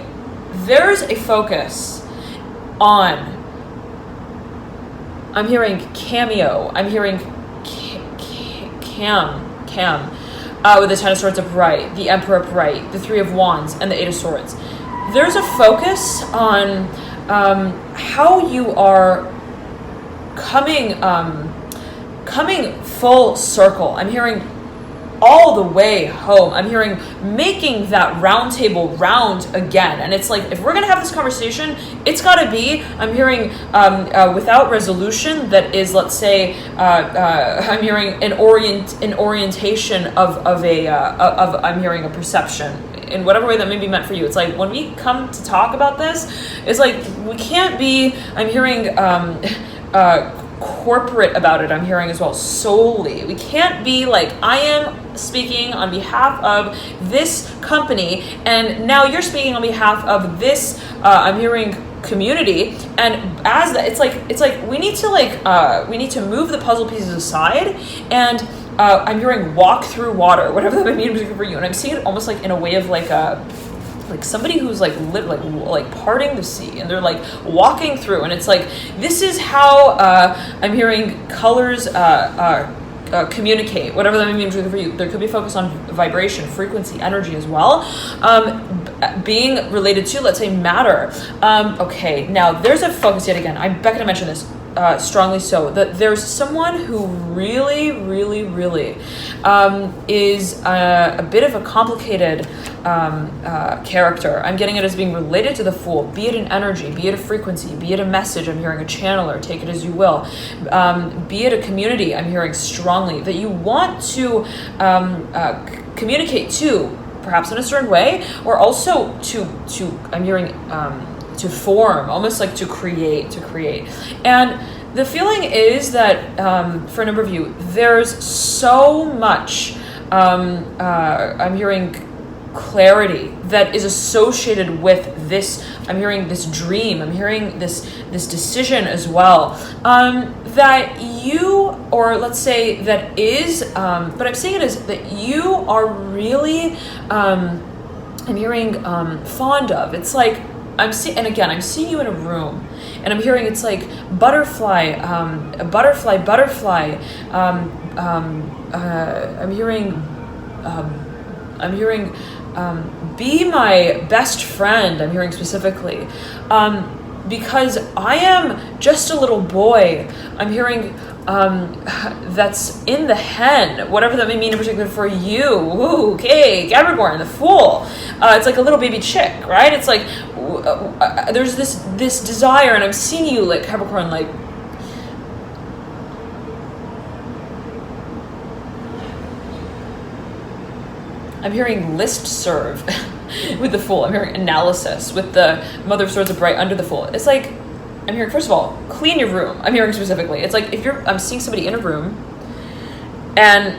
Speaker 1: there's a focus on, I'm hearing cameo, I'm hearing cam with the Ten of Swords upright, the Emperor upright, the Three of Wands, and the Eight of Swords. There's a focus on how you are coming full circle. I'm hearing all the way home. I'm hearing making that round table round again. And it's like, if we're going to have this conversation, it's got to be, I'm hearing without resolution that is, let's say, I'm hearing an orientation of I'm hearing a perception in whatever way that may be meant for you. It's like when we come to talk about this, it's like we can't be, I'm hearing corporate about it. I'm hearing as well solely. We can't be like, I am speaking on behalf of this company, and now you're speaking on behalf of this. I'm hearing community, and as that, it's like we need to move the puzzle pieces aside, and I'm hearing walk through water, whatever that may mean for you. And I'm seeing it almost like in a way of like somebody who's like parting the sea, and they're like walking through, and it's like this is how I'm hearing colors communicate, whatever that means for you. There could be focus on vibration, frequency, energy as well, being related to, let's say, matter. Okay, now there's a focus yet again. I'm Becca to mention this strongly so, that there's someone who really is a bit of a complicated character. I'm getting it as being related to the Fool, be it an energy, be it a frequency, be it a message. I'm hearing a channeler, take it as you will. Be it a community, I'm hearing strongly that you want to communicate to, perhaps in a certain way, or also to I'm hearing to form, almost like to create. And the feeling is that for a number of you, there's so much I'm hearing clarity that is associated with this. I'm hearing this dream, I'm hearing this decision as well. that you, or let's say that is, but I'm saying it is that you are really, I'm hearing fond of. It's like I'm seeing, and again, I'm seeing you in a room, and I'm hearing it's like butterfly, butterfly. I'm hearing, be my best friend. I'm hearing specifically, because I am just a little boy. I'm hearing that's in the hen, whatever that may mean in particular for you. Ooh, okay, Capricorn, the Fool. It's like a little baby chick, right? It's like there's this desire, and I'm seeing you like Capricorn, like I'm hearing list serve with the Fool. I'm hearing analysis with the Mother of Swords upright under the Fool. It's like I'm hearing, first of all, clean your room. I'm hearing specifically. It's like I'm seeing somebody in a room, and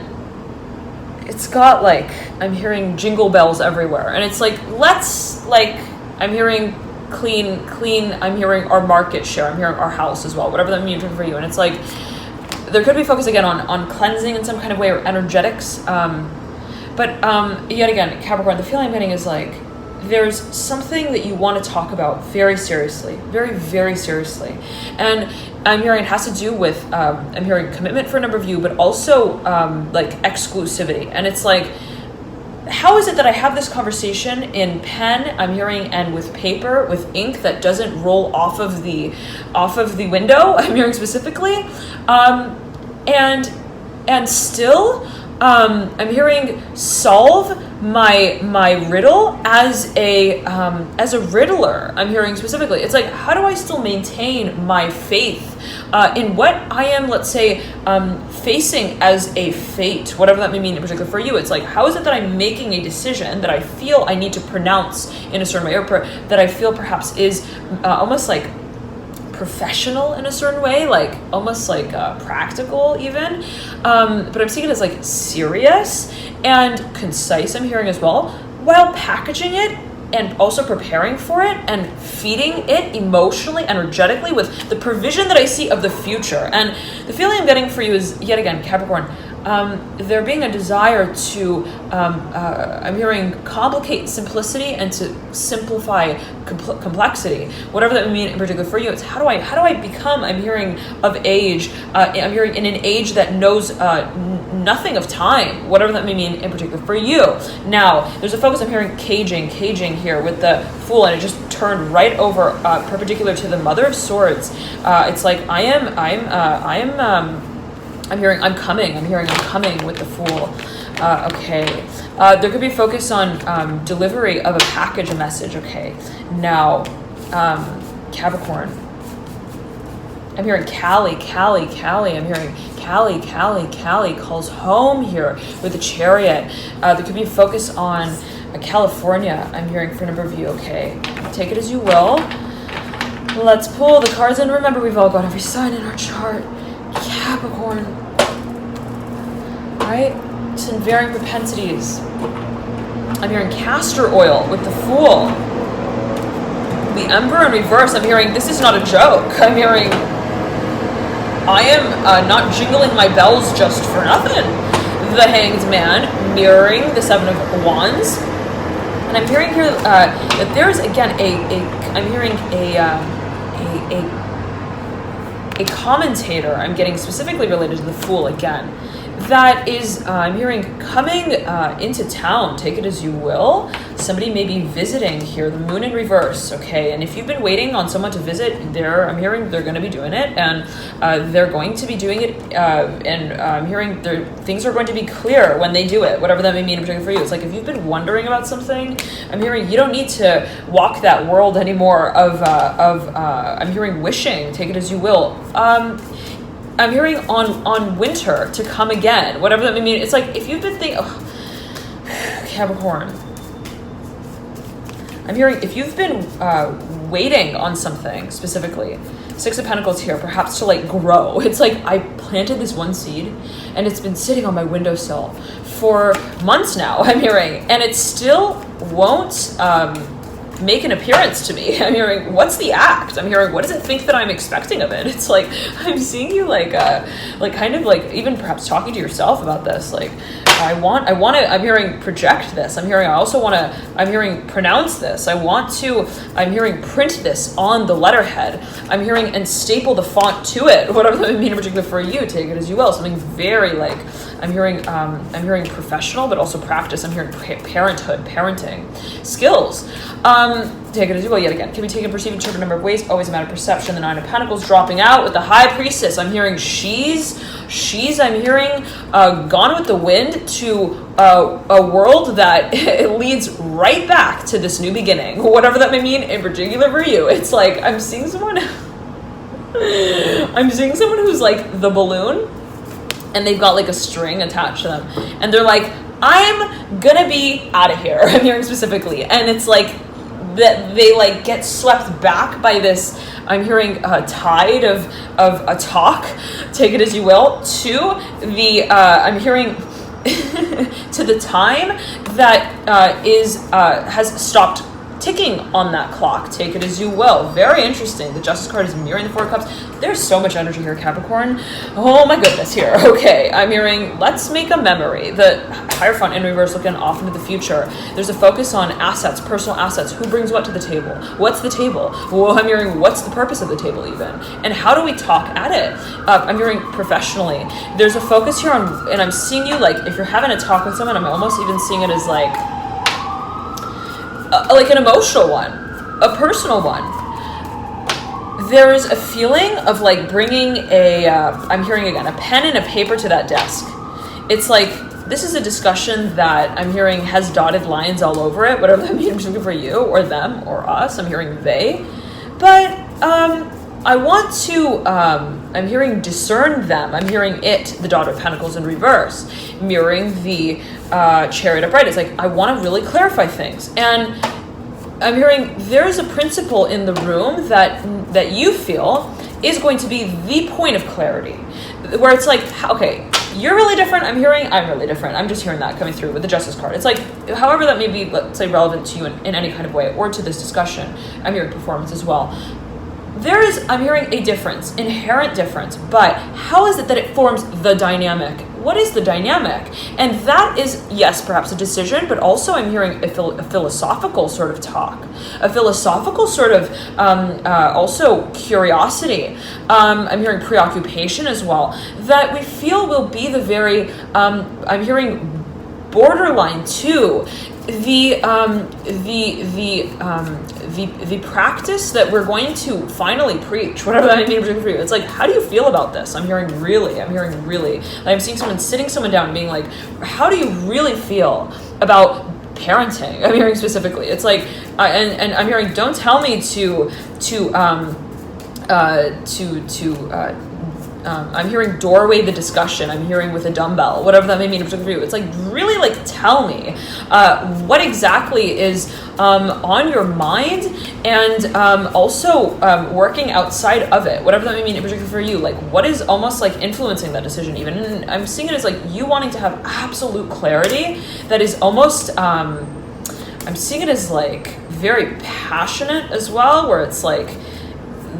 Speaker 1: it's got like, I'm hearing jingle bells everywhere. And it's like, I'm hearing clean, I'm hearing our market share. I'm hearing our house as well, whatever that means for you. And it's like, there could be focus again on cleansing in some kind of way, or energetics. But yet again, Capricorn, the feeling I'm getting is like, there's something that you want to talk about very seriously, very, very seriously. And I'm hearing it has to do with, I'm hearing commitment for a number of you, but also like exclusivity. And it's like, how is it that I have this conversation in pen, I'm hearing, and with paper, with ink that doesn't roll off of the window, I'm hearing specifically, and still, I'm hearing solve my riddle as a riddler. I'm hearing specifically. It's like, how do I still maintain my faith in what I am, let's say, facing as a fate, whatever that may mean in particular for you? It's like, how is it that I'm making a decision that I feel I need to pronounce in a certain way, or that I feel perhaps is almost like professional in a certain way, like almost like practical even, but I'm seeing it as like serious and concise, I'm hearing as well, while packaging it and also preparing for it and feeding it emotionally, energetically, with the provision that I see of the future. And the feeling I'm getting for you is, yet again, Capricorn, there being a desire to, I'm hearing complicate simplicity and to simplify complexity, whatever that would mean in particular for you. It's how do I become, I'm hearing, of age, I'm hearing in an age that knows nothing of time, whatever that may mean in particular for you. Now, there's a focus, I'm hearing caging here with the Fool, and it just turned right over perpendicular to the Mother of Swords. It's like I'm hearing I'm coming with the Fool. Okay. There could be focus on delivery of a package, a message. Okay. Now, Capricorn. I'm hearing Callie. I'm hearing Callie calls home here with the Chariot. There could be a focus on California. I'm hearing for a number of you. Okay. Take it as you will. Let's pull the cards, and remember, we've all got every sign in our chart. Capricorn, right? It's in varying propensities. I'm hearing castor oil with the Fool. The Emperor in reverse, I'm hearing this is not a joke. I'm hearing I am not jingling my bells just for nothing. The Hanged Man mirroring the Seven of Wands. And I'm hearing here that there's again I'm hearing a commentator, I'm getting specifically related to the Fool again, that is, I'm hearing coming into town, take it as you will. Somebody may be visiting here, the Moon in reverse, okay? And if you've been waiting on someone to visit, I'm hearing they're going to be doing it, and they're going to be doing it, and I'm hearing things are going to be clear when they do it, whatever that may mean in particular for you. It's like, if you've been wondering about something, I'm hearing you don't need to walk that world anymore of I'm hearing wishing, take it as you will. I'm hearing on winter to come again, whatever that may mean. It's like, if you've been thinking, Capricorn, I'm hearing if you've been waiting on something specifically, Six of Pentacles here, perhaps to like grow. It's like, I planted this one seed and it's been sitting on my windowsill for months now, I'm hearing, and it still won't make an appearance to me. I'm hearing, what's the act? I'm hearing, what does it think that I'm expecting of it? It's like, I'm seeing you like kind of like even perhaps talking to yourself about this. Like, I want to, I'm hearing project this. I'm hearing pronounce this. I'm hearing print this on the letterhead. I'm hearing and staple the font to it. Whatever that may mean in particular for you, take it as you will. Something very like, I'm hearing professional, but also practice. I'm hearing parenthood, parenting, skills. Take it as you will. Yet again, can be taken, perceived, interpreted a number of ways. Always a matter of perception. The Nine of Pentacles dropping out with the High Priestess. I'm hearing she's. I'm hearing gone with the wind to a world that it leads right back to this new beginning. Whatever that may mean in particular for you. It's like I'm seeing someone. I'm seeing someone who's like the balloon. And they've got like a string attached to them. And they're like, I'm gonna be out of here. I'm hearing specifically. And it's like that they like get swept back by this, I'm hearing a tide of a talk, take it as you will, to the, I'm hearing to the time that has stopped ticking on that clock, take it as you will. Very interesting. The Justice card is mirroring the Four of Cups. There's so much energy here, Capricorn. Oh my goodness here. Okay, I'm hearing, let's make a memory. The Hierophant in reverse looking off into the future. There's a focus on assets, personal assets. Who brings what to the table? What's the table? Well, I'm hearing, what's the purpose of the table even? And how do we talk at it? I'm hearing professionally. There's a focus here on, and I'm seeing you like, if you're having a talk with someone, I'm almost even seeing it as like an emotional one, a personal one. There's a feeling of like bringing I'm hearing again, a pen and a paper to that desk. It's like, this is a discussion that I'm hearing has dotted lines all over it, whatever that means for you or them or us. I'm hearing they. But I want to, I'm hearing discern them. I'm hearing it, the Daughter of Pentacles in reverse, mirroring the Chariot upright. It's like, I want to really clarify things. And I'm hearing there's a principle in the room that you feel is going to be the point of clarity, where it's like, okay, you're really different. I'm hearing I'm really different. I'm just hearing that coming through with the Justice card. It's like, however that may be, let's say, relevant to you in any kind of way or to this discussion. I'm hearing performance as well. I'm hearing a difference, inherent difference, but how is it that it forms the dynamic? What is the dynamic? And that is, yes, perhaps a decision, but also I'm hearing a philosophical sort of talk, a philosophical sort of also curiosity. I'm hearing preoccupation as well, that we feel will be the very, I'm hearing borderline too, the practice that we're going to finally preach, whatever that may mean for you. It's like, how do you feel about this? I'm hearing really. I'm seeing someone down and being like, how do you really feel about parenting? I'm hearing specifically. It's like, and I'm hearing, don't tell me I'm hearing doorway the discussion. I'm hearing with a dumbbell, whatever that may mean for you. It's like, really like tell me what exactly is on your mind, and also working outside of it, whatever that may mean in particular for you. Like, what is almost like influencing that decision even? And I'm seeing it as like you wanting to have absolute clarity that is almost, I'm seeing it as like very passionate as well, where it's like,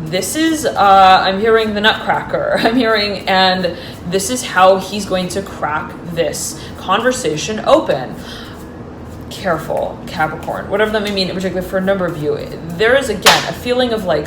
Speaker 1: this is, I'm hearing the Nutcracker. I'm hearing, and this is how he's going to crack this conversation open. Careful, Capricorn, whatever that may mean, in particular for a number of you. There is, again, a feeling of like,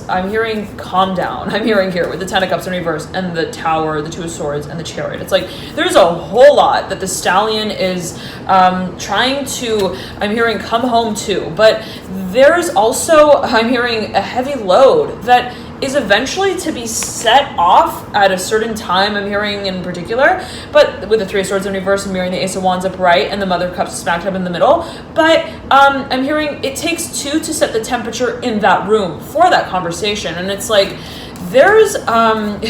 Speaker 1: I'm hearing calm down. I'm hearing here with the Ten of Cups in reverse and the Tower, the Two of Swords, and the Chariot. It's like, there's a whole lot that the Stallion is trying to, I'm hearing, come home to. But there's also, I'm hearing, a heavy load that is eventually to be set off at a certain time, I'm hearing in particular, but with the Three of Swords in reverse and mirroring the Ace of Wands upright and the Mother of Cups smacked up in the middle. But I'm hearing it takes two to set the temperature in that room for that conversation. And it's like, there's, I'm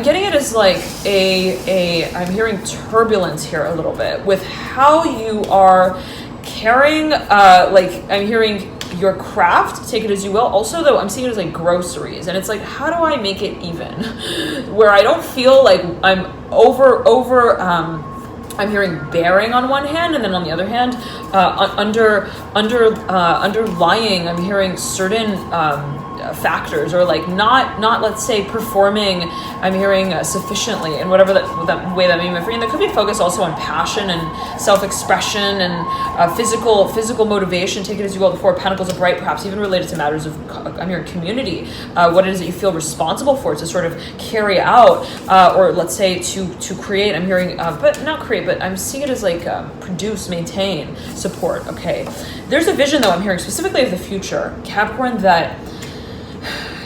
Speaker 1: getting it as like I'm hearing turbulence here a little bit with how you are carrying, like, I'm hearing your craft, take it as you will. Also, though, I'm seeing it as like groceries, and it's like, how do I make it even, where I don't feel like I'm over I'm hearing bearing on one hand, and then on the other hand, underlying, I'm hearing certain factors, or like not let's say performing, I'm hearing sufficiently, and whatever that way that may be for you. And there could be focus also on passion and self-expression and physical motivation. Take it as you will. The Four of Pentacles upright, perhaps even related to matters of, I'm hearing community, what it is that you feel responsible for, to sort of carry out, or let's say to create. I'm hearing, but not create, but I'm seeing it as like produce, maintain, support. Okay, there's a vision though, I'm hearing specifically of the future, Capricorn, that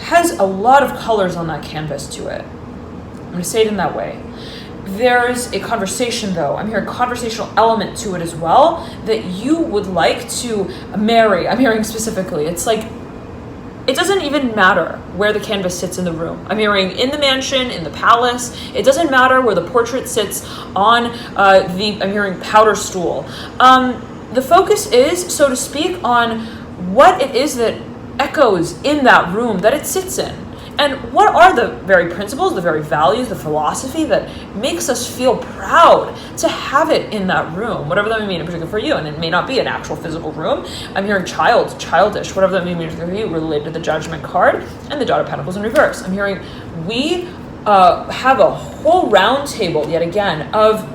Speaker 1: has a lot of colors on that canvas to it. I'm going to say it in that way. There's a conversation though, I'm hearing a conversational element to it as well, that you would like to marry. I'm hearing specifically, it's like, it doesn't even matter where the canvas sits in the room. I'm hearing in the mansion, in the palace. It doesn't matter where the portrait sits on I'm hearing powder stool. The focus is, so to speak, on what it is that echoes in that room that it sits in. And what are the very principles, the very values, the philosophy that makes us feel proud to have it in that room, whatever that may mean in particular for you. And it may not be an actual physical room. I'm hearing childish, whatever that may mean for you, related to the Judgment card and the Daughter of Pentacles in reverse. I'm hearing we have a whole round table yet again of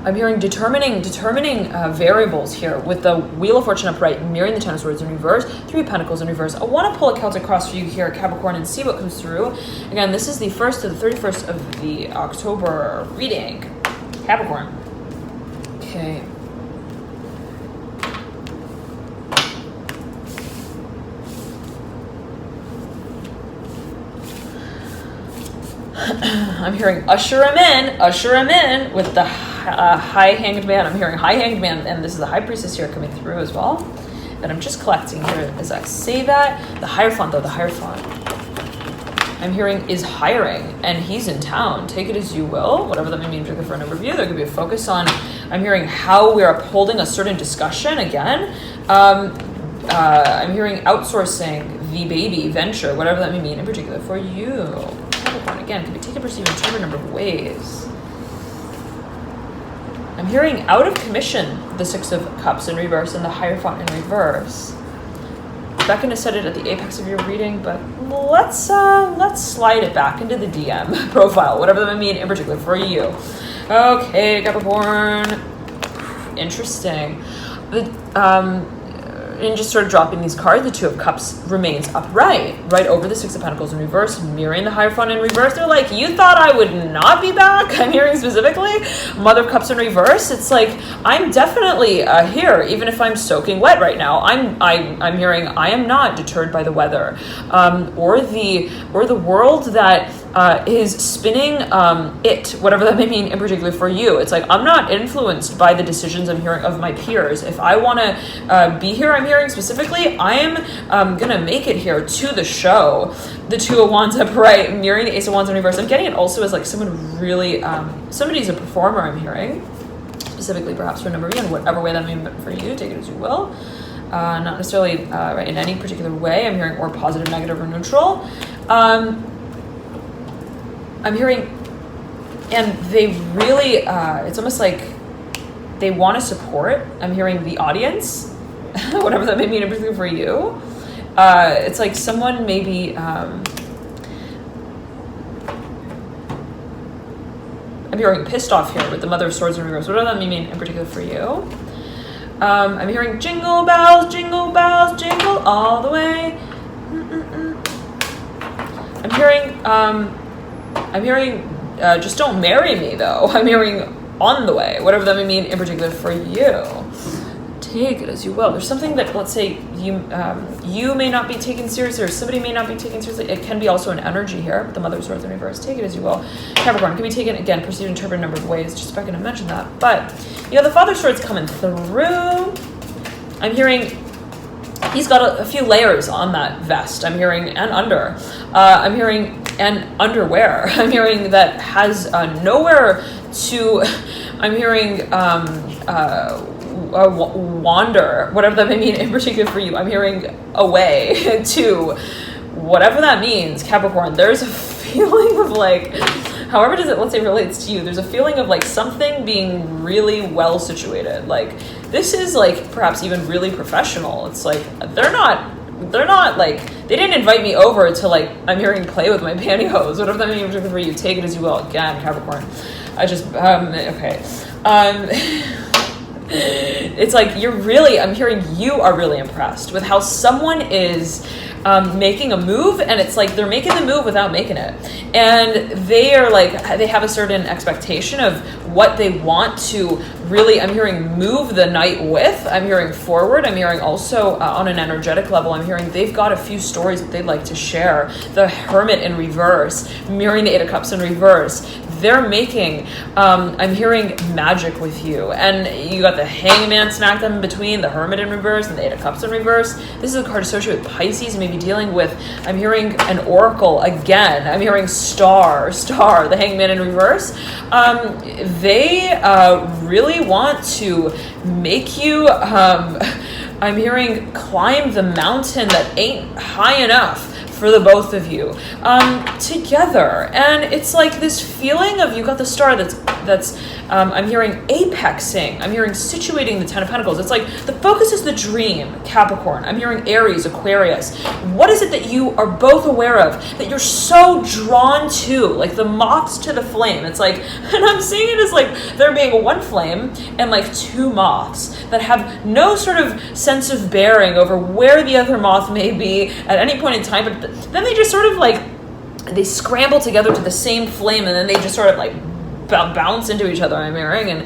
Speaker 1: I'm hearing determining variables here, with the Wheel of Fortune upright mirroring the Ten of Swords in reverse, Three of Pentacles in reverse. I want to pull a Celtic cross for you here, Capricorn, and see what comes through. Again, this is the 1st to the 31st of the October reading, Capricorn. Okay. I'm hearing usher him in with the high hanged man. I'm hearing high hanged man, and this is the High Priestess here coming through as well. And I'm just collecting here as I say that. The Hierophant though, the Hierophant, I'm hearing is hiring, and he's in town. Take it as you will, whatever that may mean for a number of you. There could be a focus on, I'm hearing how we're upholding a certain discussion again. I'm hearing outsourcing, the baby, venture, whatever that may mean in particular for you. Again, can be taken, perceived, and interpreted a number of ways. I'm hearing out of commission, the Six of Cups in reverse and the Hierophant in reverse. Becca said it at the apex of your reading, but let's slide it back into the DM profile, whatever that may mean in particular for you. Okay, Capricorn. Interesting. And just sort of dropping these cards, the Two of Cups remains upright, right over the Six of Pentacles in reverse, mirroring the Hierophant in reverse. They're like, you thought I would not be back? I'm hearing specifically Mother of Cups in reverse. It's like, I'm definitely here, even if I'm soaking wet right now. I'm hearing I am not deterred by the weather, or the world that is spinning whatever that may mean in particular for you. It's like, I'm not influenced by the decisions I'm hearing of my peers. If I want to be here, I'm hearing specifically, I am going to make it here to the show. The Two of Wands upright, mirroring the Ace of Wands in reverse. I'm getting it also as like someone really, somebody's a performer, I'm hearing. Specifically, perhaps for a number of you, in whatever way that may be for you, take it as you will. Not necessarily right in any particular way. I'm hearing or positive, negative, or neutral. I'm hearing, and they really, it's almost like they want to support. I'm hearing the audience, whatever that may mean in particular for you. It's like someone maybe, I'm hearing pissed off here with the Mother of Swords in reverse, whatever that may mean in particular for you. I'm hearing jingle bells, jingle all the way. I'm hearing, just don't marry me though. I'm hearing on the way, whatever that may mean in particular for you. Take it as you will. There's something that, let's say, you may not be taken seriously, or somebody may not be taken seriously. It can be also an energy here, with the Mother of Swords in reverse. Take it as you will. Capricorn can be taken, again, perceived and interpreted a number of ways. Just if I can mention that. But, the Father of Swords coming through. I'm hearing he's got a few layers on that vest. I'm hearing, and under. I'm hearing, and underwear. I'm hearing that has nowhere to, I'm hearing, wander, whatever that may mean in particular for you. I'm hearing away to whatever that means, Capricorn. There's a feeling of like however does it, let's say, relates to you, there's a feeling of like something being really well situated. Like this is like perhaps even really professional. It's like they're not like, they didn't invite me over to like, I'm hearing play with my pantyhose, whatever that means for you. Take it as you will. Again, Capricorn. I just okay. It's like I'm hearing you are really impressed with how someone is making a move, and it's like they're making the move without making it, and they are like, they have a certain expectation of what they want to really, I'm hearing, move the night with. I'm hearing forward. I'm hearing also on an energetic level, I'm hearing they've got a few stories that they'd like to share. The Hermit in reverse, mirroring the Eight of Cups in reverse. They're making, I'm hearing magic with you. And you got the Hangman smack them in between, the Hermit in reverse and the Eight of Cups in reverse. This is a card associated with Pisces. You may be dealing with, I'm hearing an Oracle again. I'm hearing Star, the Hangman in reverse. They really want to make you, I'm hearing, climb the mountain that ain't high enough for the both of you together. And it's like this feeling of, you got the Star that's I'm hearing apexing. I'm hearing situating the Ten of Pentacles. It's like the focus is the dream, Capricorn. I'm hearing Aries, Aquarius. What is it that you are both aware of that you're so drawn to? Like the moths to the flame. It's like, and I'm seeing it as like there being one flame and like two moths that have no sort of sense of bearing over where the other moth may be at any point in time, but then they just sort of like, they scramble together to the same flame, and then they just sort of like bounce into each other, I'm hearing. And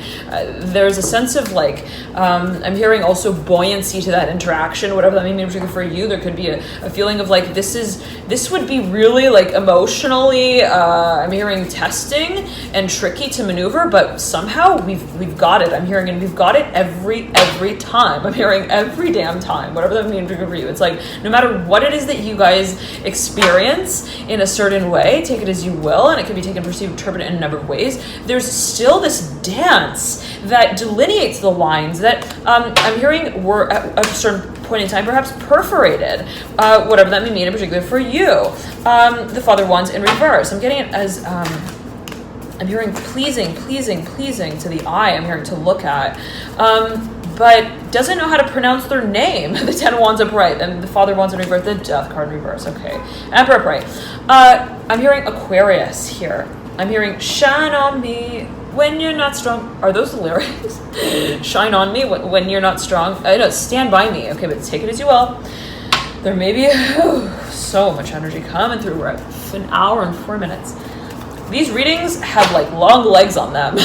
Speaker 1: there's a sense of like, I'm hearing also buoyancy to that interaction, whatever that may mean for you. There could be a feeling of like, this would be really like emotionally, I'm hearing testing and tricky to maneuver, but somehow we've got it. I'm hearing, and we've got it every time. I'm hearing every damn time, whatever that means for you. It's like, no matter what it is that you guys experience in a certain way, take it as you will, and it can be taken, perceived, interpreted in a number of ways. There's still this dance that delineates the lines that I'm hearing were at a certain point in time perhaps perforated, whatever that may mean in particular for you. The Father Wands in reverse. I'm getting it as I'm hearing pleasing to the eye. I'm hearing to look at, but doesn't know how to pronounce their name. The Ten of Wands upright, and the Father Wands in reverse, the Death card in reverse. Okay, Emperor upright. I'm hearing Aquarius here. I'm hearing shine on me when you're not strong. Are those the lyrics? Shine on me when you're not strong. No, stand by me. Okay, but take it as you will. There may be so much energy coming through. We're at an hour and 4 minutes. These readings have like long legs on them,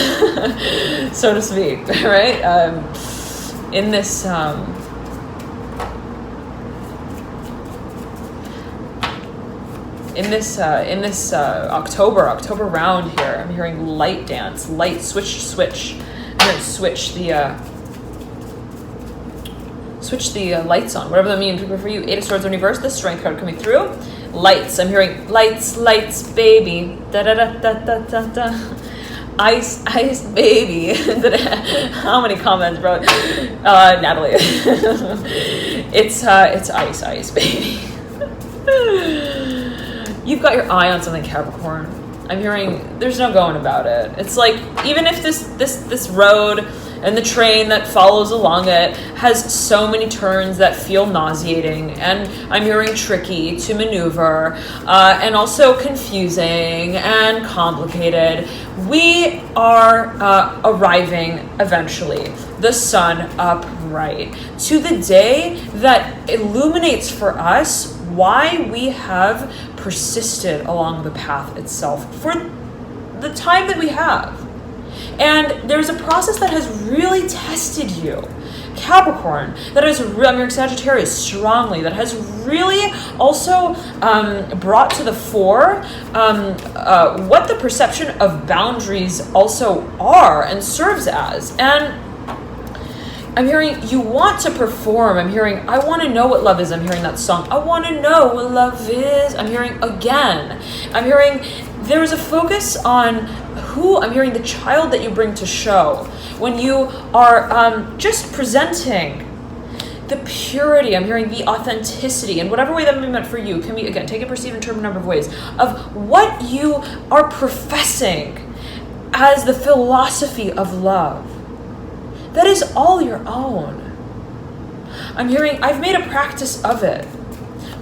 Speaker 1: so to speak, right? In this October round here, I'm hearing light dance, light switch. I'm going to switch the lights on, whatever that means for you. Eight of Swords in reverse, the Strength card coming through. Lights, I'm hearing lights, baby. Da da da da da da da. Ice, baby. How many comments, bro? Natalie. It's ice, baby. You've got your eye on something, Capricorn. I'm hearing there's no going about it. It's like, even if this road and the train that follows along it has so many turns that feel nauseating, and I'm hearing tricky to maneuver, and also confusing and complicated, we are arriving eventually, the sun upright, to the day that illuminates for us why we have persisted along the path itself for the time that we have. And there's a process that has really tested you, Capricorn, that has, I'm hearing Sagittarius strongly, that has really also brought to the fore what the perception of boundaries also are and serves as. And I'm hearing you want to perform. I'm hearing, I want to know what love is. I'm hearing that song. I want to know what love is. I'm hearing again. I'm hearing there is a focus on who, I'm hearing the child that you bring to show. When you are just presenting the purity, I'm hearing the authenticity, and whatever way that may be meant for you, can be, again, take it, perceive, interpret a number of ways, of what you are professing as the philosophy of love. That is all your own. I'm hearing, I've made a practice of it,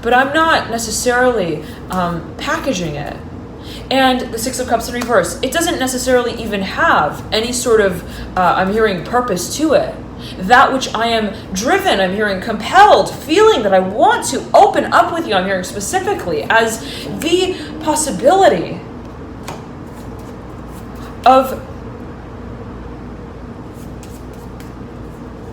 Speaker 1: but I'm not necessarily packaging it. And the Six of Cups in reverse, it doesn't necessarily even have any sort of, I'm hearing, purpose to it. That which I am driven, I'm hearing, compelled, feeling that I want to open up with you, I'm hearing specifically as the possibility of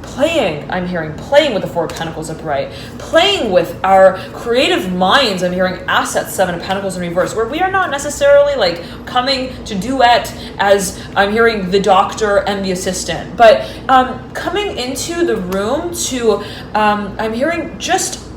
Speaker 1: playing, I'm hearing, playing with the Four of Pentacles upright, playing with our creative minds, I'm hearing assets, Seven of Pentacles in reverse, where we are not necessarily like coming to duet as I'm hearing the doctor and the assistant, but coming into the room to, I'm hearing just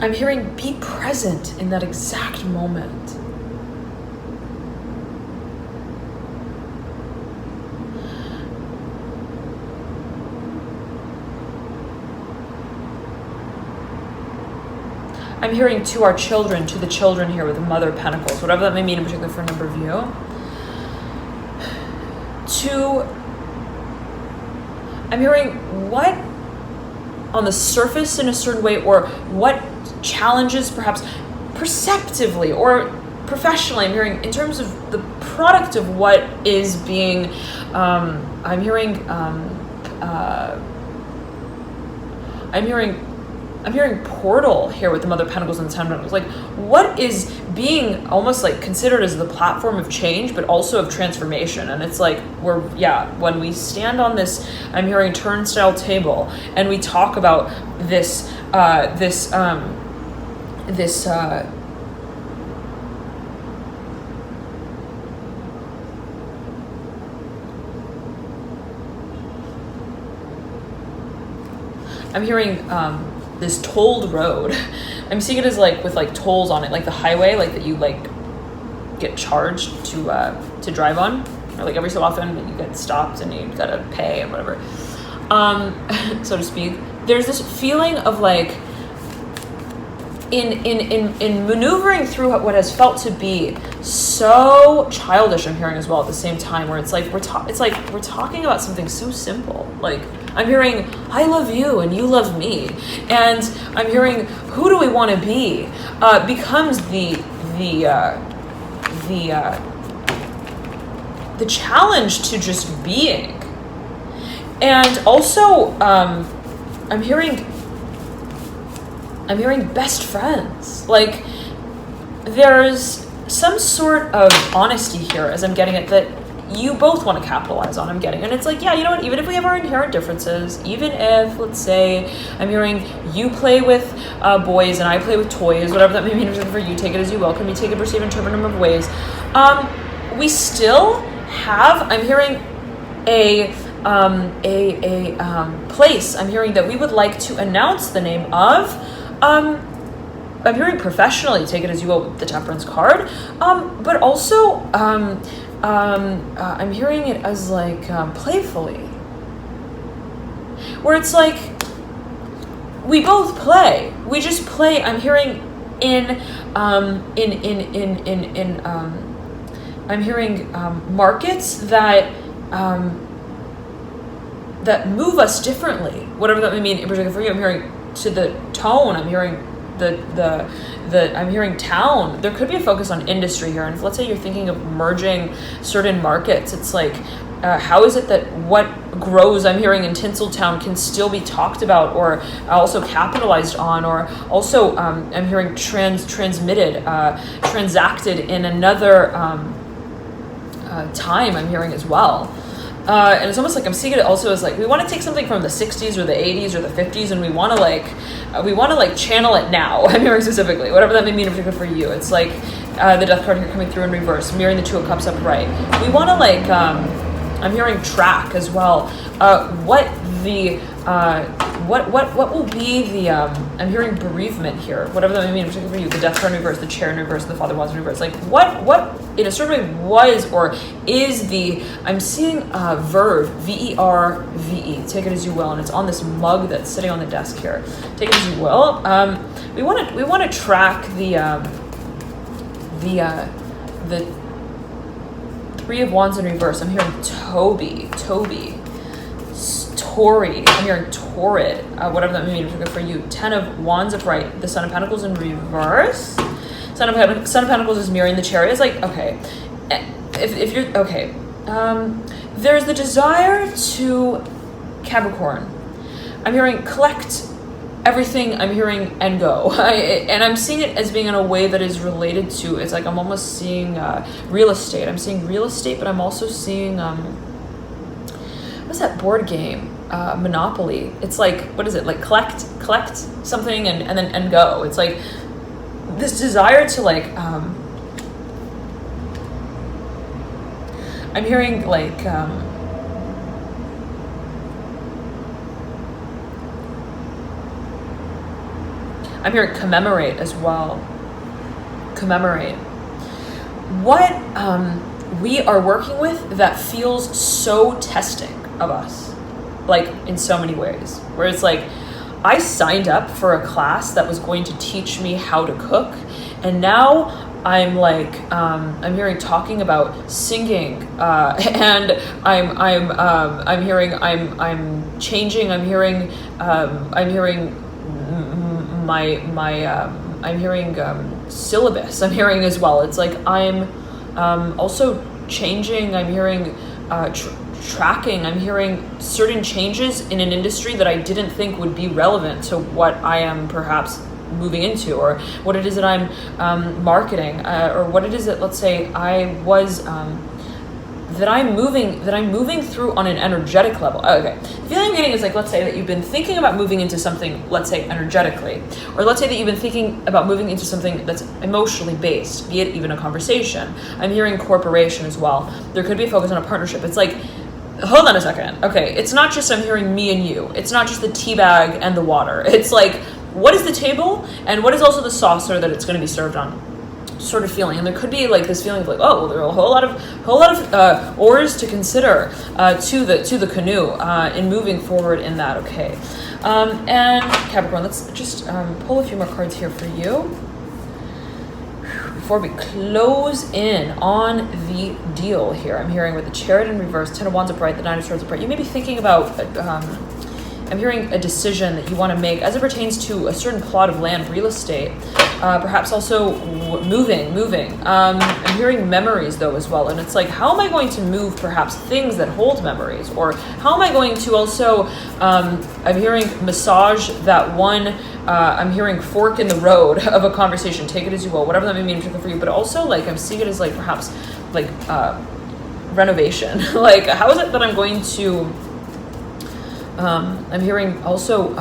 Speaker 1: I'm hearing be present in that exact moment. I'm hearing to our children, to the children here with the Mother of Pentacles, whatever that may mean in particular for a number of you. I'm hearing what on the surface in a certain way, or what challenges perhaps perceptively or professionally, I'm hearing in terms of the product of what is being, I'm hearing portal here with the Mother of Pentacles and the Ten of Pentacles. Like, what is being almost like considered as the platform of change, but also of transformation? And it's like, when we stand on this, I'm hearing turnstile table, and we talk about this, I'm hearing, this tolled road. I'm seeing it as like with like tolls on it, like the highway, like that you like get charged to drive on, or like every so often you get stopped and you gotta pay and whatever, so to speak. There's this feeling of like in maneuvering through what has felt to be so childish, I'm hearing as well at the same time, where it's like we're talking about something so simple. Like, I'm hearing I love you and you love me, and I'm hearing who do we want to be becomes the challenge to just being. And also I'm hearing best friends. Like, there's some sort of honesty here as I'm getting it that you both want to capitalize on, I'm getting. And it's like, yeah, you know what, even if we have our inherent differences, even if, let's say, I'm hearing you play with boys and I play with toys, whatever that may mean for you, take it as you will, can be taken, perceived, interpreted in a number of ways, we still have, I'm hearing a place, I'm hearing that we would like to announce the name of, I'm hearing professionally, take it as you will with the Temperance card, but also I'm hearing it as like playfully, where it's like we both play. We just play. I'm hearing I'm hearing markets that that move us differently, whatever that may mean in particular for you. I'm hearing to the tone. I'm hearing I'm hearing town. There could be a focus on industry here, and if, let's say, you're thinking of merging certain markets, it's like, how is it that what grows, I'm hearing, in Tinseltown can still be talked about or also capitalized on, or also I'm hearing transmitted, transacted in another time, I'm hearing as well. And it's almost like I'm seeing it also as like we want to take something from the 60s or the 80s or the 50s, and we want to like channel it now. I'm hearing specifically, whatever that may mean in particular for you. It's like the Death card here coming through in reverse, mirroring the Two of Cups upright. We want to like I'm hearing track as well. What the what will be the I'm hearing bereavement here, whatever that may mean, particularly for you, the death card in reverse, the chair in reverse, the father wands in reverse. Like what in a certain way was or is the, I'm seeing verve, VERVE, take it as you will, and it's on this mug that's sitting on the desk here. Take it as you will. We want to track the Three of Wands in reverse. I'm hearing Toby, Tori. I'm hearing torrid, whatever that means for you. 10 of Wands upright. The Son of Pentacles in reverse. Son of Pentacles is mirroring the Chariot. It's like, okay, if you're okay. There's the desire to Capricorn. I'm hearing collect everything. I'm hearing and go, and I'm seeing it as being in a way that is related to, it's like I'm almost seeing real estate. I'm seeing real estate, but I'm also seeing what's that board game, Monopoly. It's like, what is it, like collect something and then and go. It's like this desire to like I'm hearing like I'm hearing commemorate as well. Commemorate. What we are working with that feels so testing of us, like in so many ways, where it's like, I signed up for a class that was going to teach me how to cook, and now I'm like, I'm hearing talking about singing, and I'm hearing I'm changing. I'm hearing I'm hearing syllabus. I'm hearing as well. It's like I'm also changing. I'm hearing tracking. I'm hearing certain changes in an industry that I didn't think would be relevant to what I am perhaps moving into, or what it is that I'm marketing, or what it is that, let's say, I was that I'm moving through on an energetic level. Okay, the feeling I'm getting is like, let's say that you've been thinking about moving into something, let's say energetically, or let's say that you've been thinking about moving into something that's emotionally based, be it even a conversation. I'm hearing corporation as well. There could be a focus on a partnership. It's like, hold on a second. Okay, it's not just I'm hearing me and you. It's not just the tea bag and the water. It's like, what is the table and what is also the saucer that it's going to be served on? Sort of feeling. And there could be like this feeling of like, oh, well, there are a whole lot of oars to consider to the canoe in moving forward in that. Okay, and Capricorn, let's just pull a few more cards here for you before we close in on the deal here. I'm hearing with the Chariot in reverse, 10 of Wands upright, the 9 of Swords upright. You may be thinking about I'm hearing a decision that you want to make as it pertains to a certain plot of land, real estate, perhaps also moving. I'm hearing memories though as well, and it's like, how am I going to move perhaps things that hold memories, or how am I going to also, I'm hearing massage that one, I'm hearing fork in the road of a conversation, take it as you will, whatever that may mean for you, but also like I'm seeing it as like perhaps like renovation. Like, how is it that I'm going to I'm hearing also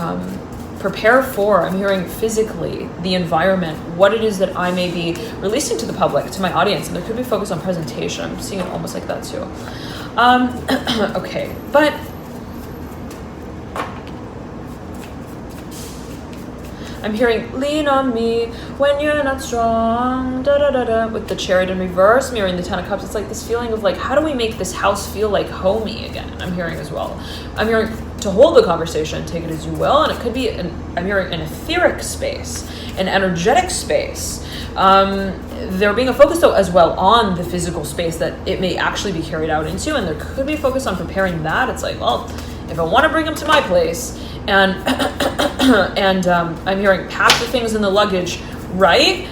Speaker 1: prepare for, I'm hearing physically, the environment, what it is that I may be releasing to the public, to my audience, and there could be focus on presentation. I'm seeing it almost like that too. Okay, but I'm hearing lean on me when you're not strong, da da da da, with the Chariot in reverse, mirroring the 10 of Cups. It's like this feeling of like, how do we make this house feel like homey again? I'm hearing as well. I'm hearing to hold the conversation, take it as you will, and it could be I'm hearing an etheric space, an energetic space. There being a focus though as well on the physical space that it may actually be carried out into, and there could be a focus on preparing that. It's like, well, if I want to bring them to my place, and and I'm hearing pack the things in the luggage, right?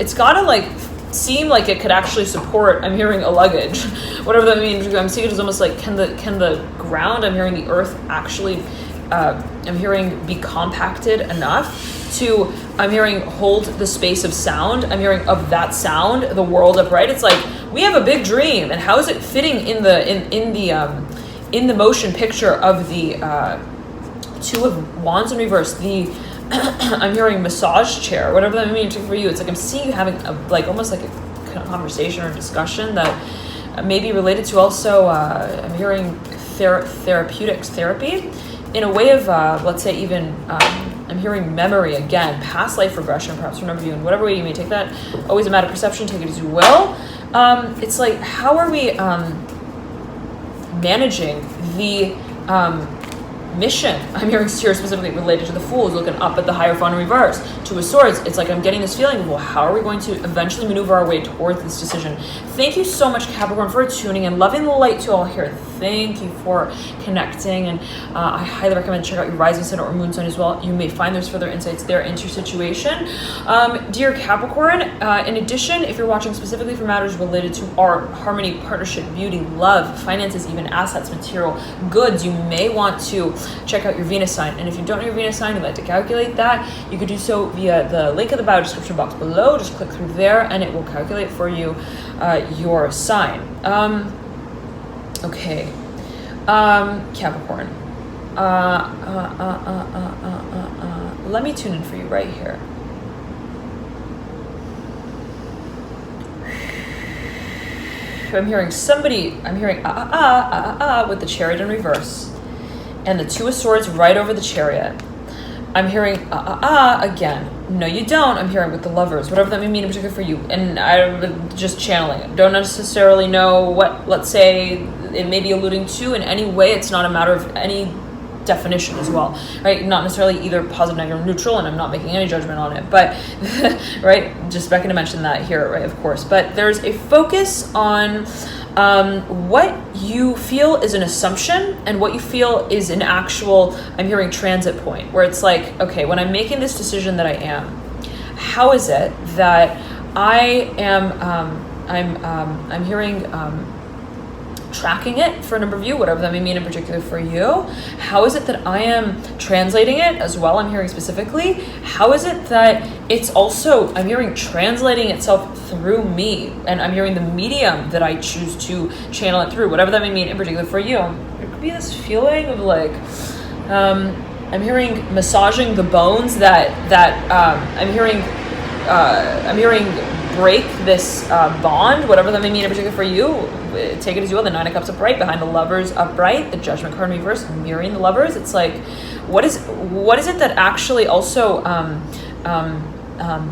Speaker 1: It's gotta like seem like it could actually support, I'm hearing a luggage, whatever that means. I'm seeing it as almost like, can the ground, I'm hearing the earth actually, I'm hearing be compacted enough to, I'm hearing hold the space of sound. I'm hearing of that sound, the world upright. It's like, we have a big dream, and how is it fitting in the motion picture of the 2 of Wands in reverse, the I'm hearing massage chair, whatever that means for you. It's like I'm seeing you having like almost like a conversation or discussion that may be related to also I'm hearing therapeutics, therapy, in a way of, let's say even, I'm hearing memory again, past life regression, perhaps from number view, in whatever way you may take that. Always a matter of perception, take it as you will. It's like, how are we managing the mission? I'm hearing here specifically related to the Fool, who's looking up at the Hierophant in reverse. Two of Swords, it's like I'm getting this feeling of, well, how are we going to eventually maneuver our way towards this decision? Thank you so much, Capricorn, for tuning in. Loving the light to all here. Thank you for connecting, and I highly recommend check out your rising sign or moon sign as well. You may find there's further insights there into your situation. Dear Capricorn, in addition, if you're watching specifically for matters related to art, harmony, partnership, beauty, love, finances, even assets, material, goods, you may want to check out your Venus sign. And if you don't know your Venus sign, you'd like to calculate that, you could do so via the link in the bio description box below. Just click through there and it will calculate for you your sign. Okay, Capricorn, let me tune in for you right here. I'm hearing somebody, I'm hearing with the Chariot in reverse and the Two of Swords right over the Chariot. I'm hearing again. No, you don't. I'm hearing with the Lovers, whatever that may mean in particular for you. And I'm just channeling it. Don't necessarily know what, let's say, it may be alluding to in any way. It's not a matter of any definition as well, right? Not necessarily either positive, negative, or neutral, and I'm not making any judgment on it, but right, just Becca to mention that here, right, of course. But there's a focus on what you feel is an assumption and what you feel is an actual, I'm hearing transit point, where it's like, okay, when I'm making this decision that I am, how is it that I am, I'm hearing, tracking it for a number of you, whatever that may mean in particular for you. How is it that I am translating it as well? I'm hearing specifically, how is it that it's also, I'm hearing translating itself through me, and I'm hearing the medium that I choose to channel it through, whatever that may mean in particular for you. There could be this feeling of like, I'm hearing massaging the bones that I'm hearing break this bond, whatever that may mean in particular for you. Take it as you will. The Nine of Cups upright, behind the Lovers upright, the Judgment card in reverse, mirroring the Lovers. It's like, what is it that actually also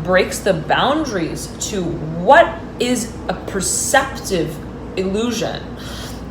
Speaker 1: breaks the boundaries to what is a perceptive illusion?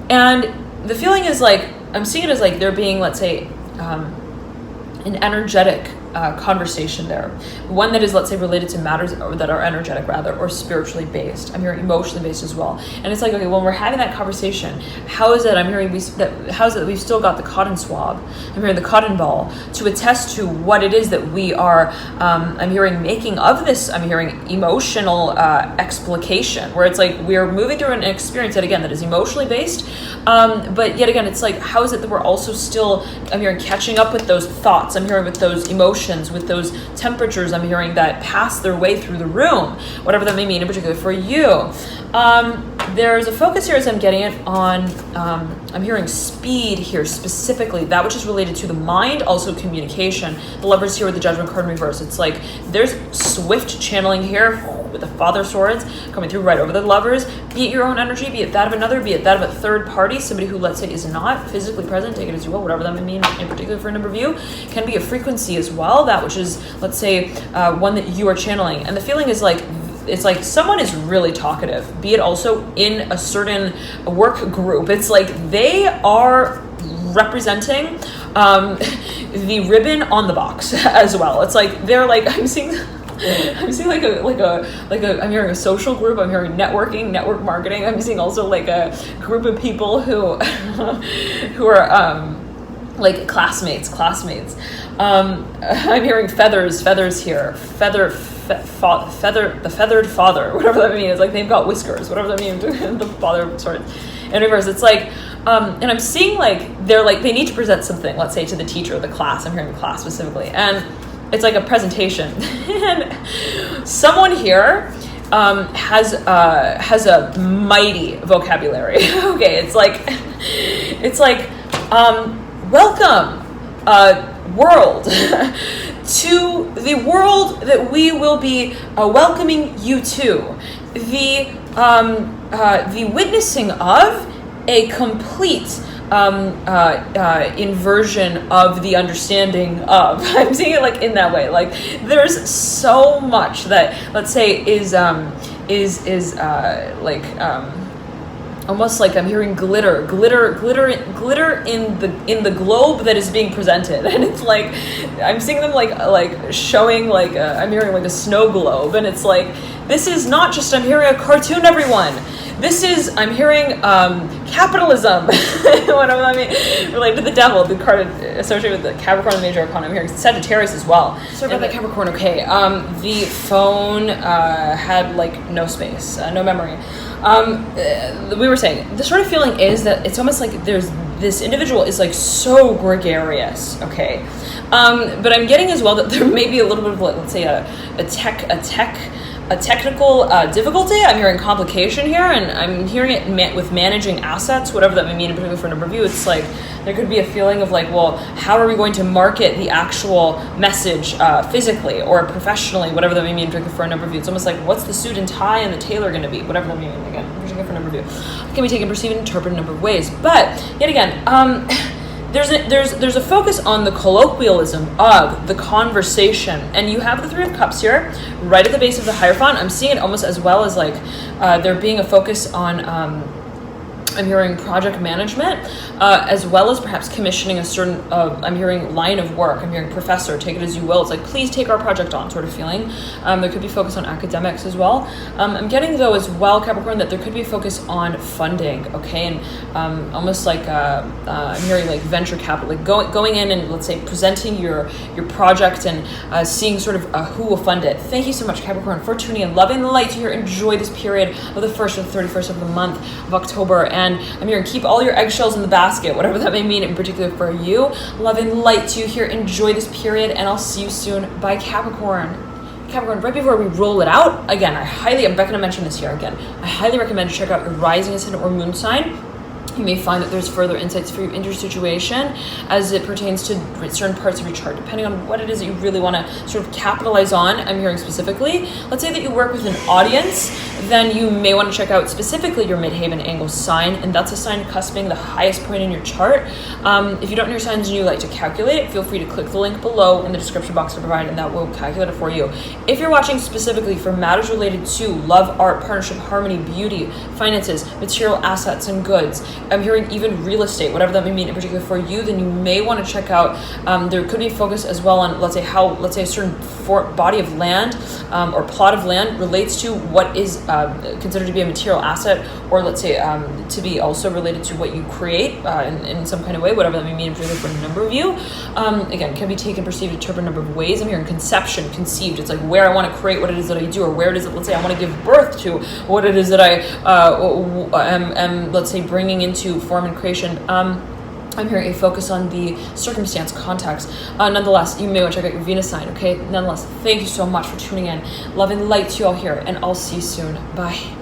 Speaker 1: And the feeling is like, I'm seeing it as like there being, let's say, an energetic conversation there, one that is, let's say, related to matters that are energetic rather, or spiritually based. I'm hearing emotionally based as well. And it's like, okay, when we're having that conversation, how is it I'm hearing how is it that we've still got the cotton swab, I'm hearing the cotton ball, to attest to what it is that we are, I'm hearing making of this, I'm hearing emotional explication, where it's like we're moving through an experience that, again, that is emotionally based, but yet again, it's like, how is it that we're also still, I'm hearing, catching up with those thoughts, I'm hearing with those emotions, with those temperatures, I'm hearing that pass their way through the room, whatever that may mean in particular for you. There's a focus here as I'm getting it on, I'm hearing speed here specifically, that which is related to the mind, also communication. The Lovers here with the Judgment card in reverse. It's like there's swift channeling here with the Father Swords coming through right over the Lovers, be it your own energy, be it that of another, be it that of a third party, somebody who, let's say, is not physically present, take it as you will, whatever that may mean in particular for a number of you, can be a frequency as well, that which is, let's say, one that you are channeling. And the feeling is like, it's like someone is really talkative, be it also in a certain work group. It's like they are representing the ribbon on the box as well. It's like they're like, I'm seeing like a I'm hearing a social group, I'm hearing networking, network marketing. I'm seeing also like a group of people who are like classmates. I'm hearing feathers here, the feathered father, whatever that means. Like they've got whiskers, whatever that means. The father, sorry, in reverse. It's like, and I'm seeing like they're like they need to present something, let's say, to the teacher or the class. I'm hearing the class specifically, and it's like a presentation. And someone here has a mighty vocabulary. Okay, it's like welcome, world, to the world that we will be welcoming you to, the witnessing of a complete inversion of the understanding of. I'm seeing it like in that way. Like there's so much that, let's say, is almost like I'm hearing glitter in the globe that is being presented, and it's like I'm seeing them like showing like I'm hearing like a snow globe, and it's like this is not just I'm hearing a cartoon, everyone. This is I'm hearing capitalism. What I mean, related to the devil, the card associated with the Capricorn, the major arcana. I'm hearing Sagittarius as well. Sorry about that, Capricorn. Okay, the phone had like no space, no memory. We were saying the sort of feeling is that it's almost like there's this individual is like so gregarious, okay, but I'm getting as well that there may be a little bit of, let's say, a technical difficulty. I'm hearing complication here, and I'm hearing it with managing assets, whatever that may mean, in particular for a number of you. It's like there could be a feeling of like, well, how are we going to market the actual message physically or professionally, whatever that may mean, in particular for a number of you. It's almost like, what's the suit and tie and the tailor going to be, whatever that may mean, again, in particular for a number of you. It can be taken, perceived, and interpreted in a number of ways. But yet again, there's a focus on the colloquialism of the conversation, and you have the Three of Cups here right at the base of the Hierophant. I'm seeing it almost as well as like there being a focus on I'm hearing project management, as well as perhaps commissioning a certain, I'm hearing line of work, I'm hearing professor, take it as you will. It's like, please take our project on sort of feeling. There could be focus on academics as well. I'm getting though as well, Capricorn, that there could be a focus on funding, okay? And almost like, I'm hearing like venture capital, like going in and let's say presenting your project and seeing sort of who will fund it. Thank you so much, Capricorn, for tuning in. Loving the light here. Enjoy this period of the 1st to the 31st of the month of October. And I'm hearing keep all your eggshells in the basket, whatever that may mean in particular for you. Love and light to you here. Enjoy this period, and I'll see you soon. Bye, Capricorn. Capricorn, right before we roll it out, again, I'm going to mention this here again. I highly recommend to check out your rising, ascendant, or moon sign. You may find that there's further insights for you in your situation as it pertains to certain parts of your chart, depending on what it is that you really want to sort of capitalize on. I'm hearing specifically, let's say that you work with an audience, then you may want to check out specifically your midhaven angle sign, and that's a sign cusping the highest point in your chart. If you don't know your signs and you like to calculate it, feel free to click the link below in the description box to provide, and that will calculate it for you. If you're watching specifically for matters related to love, art, partnership, harmony, beauty, finances, material assets, and goods, I'm hearing even real estate, whatever that may mean in particular for you, then you may want to check out, there could be focus as well on, let's say a certain body of land or plot of land relates to what is considered to be a material asset, or let's say to be also related to what you create in some kind of way, whatever that may mean in particular for a number of you. Again, can be taken, perceived, interpreted a number of ways. I'm hearing conception, conceived. It's like where I want to create what it is that I do, or where it is that, let's say, I want to give birth to what it is that I am, let's say, bringing into form and creation. I'm hearing a focus on the circumstance, context. Nonetheless, you may want to check out your Venus sign, okay? Nonetheless, thank you so much for tuning in. Love and light to you all here, and I'll see you soon. Bye.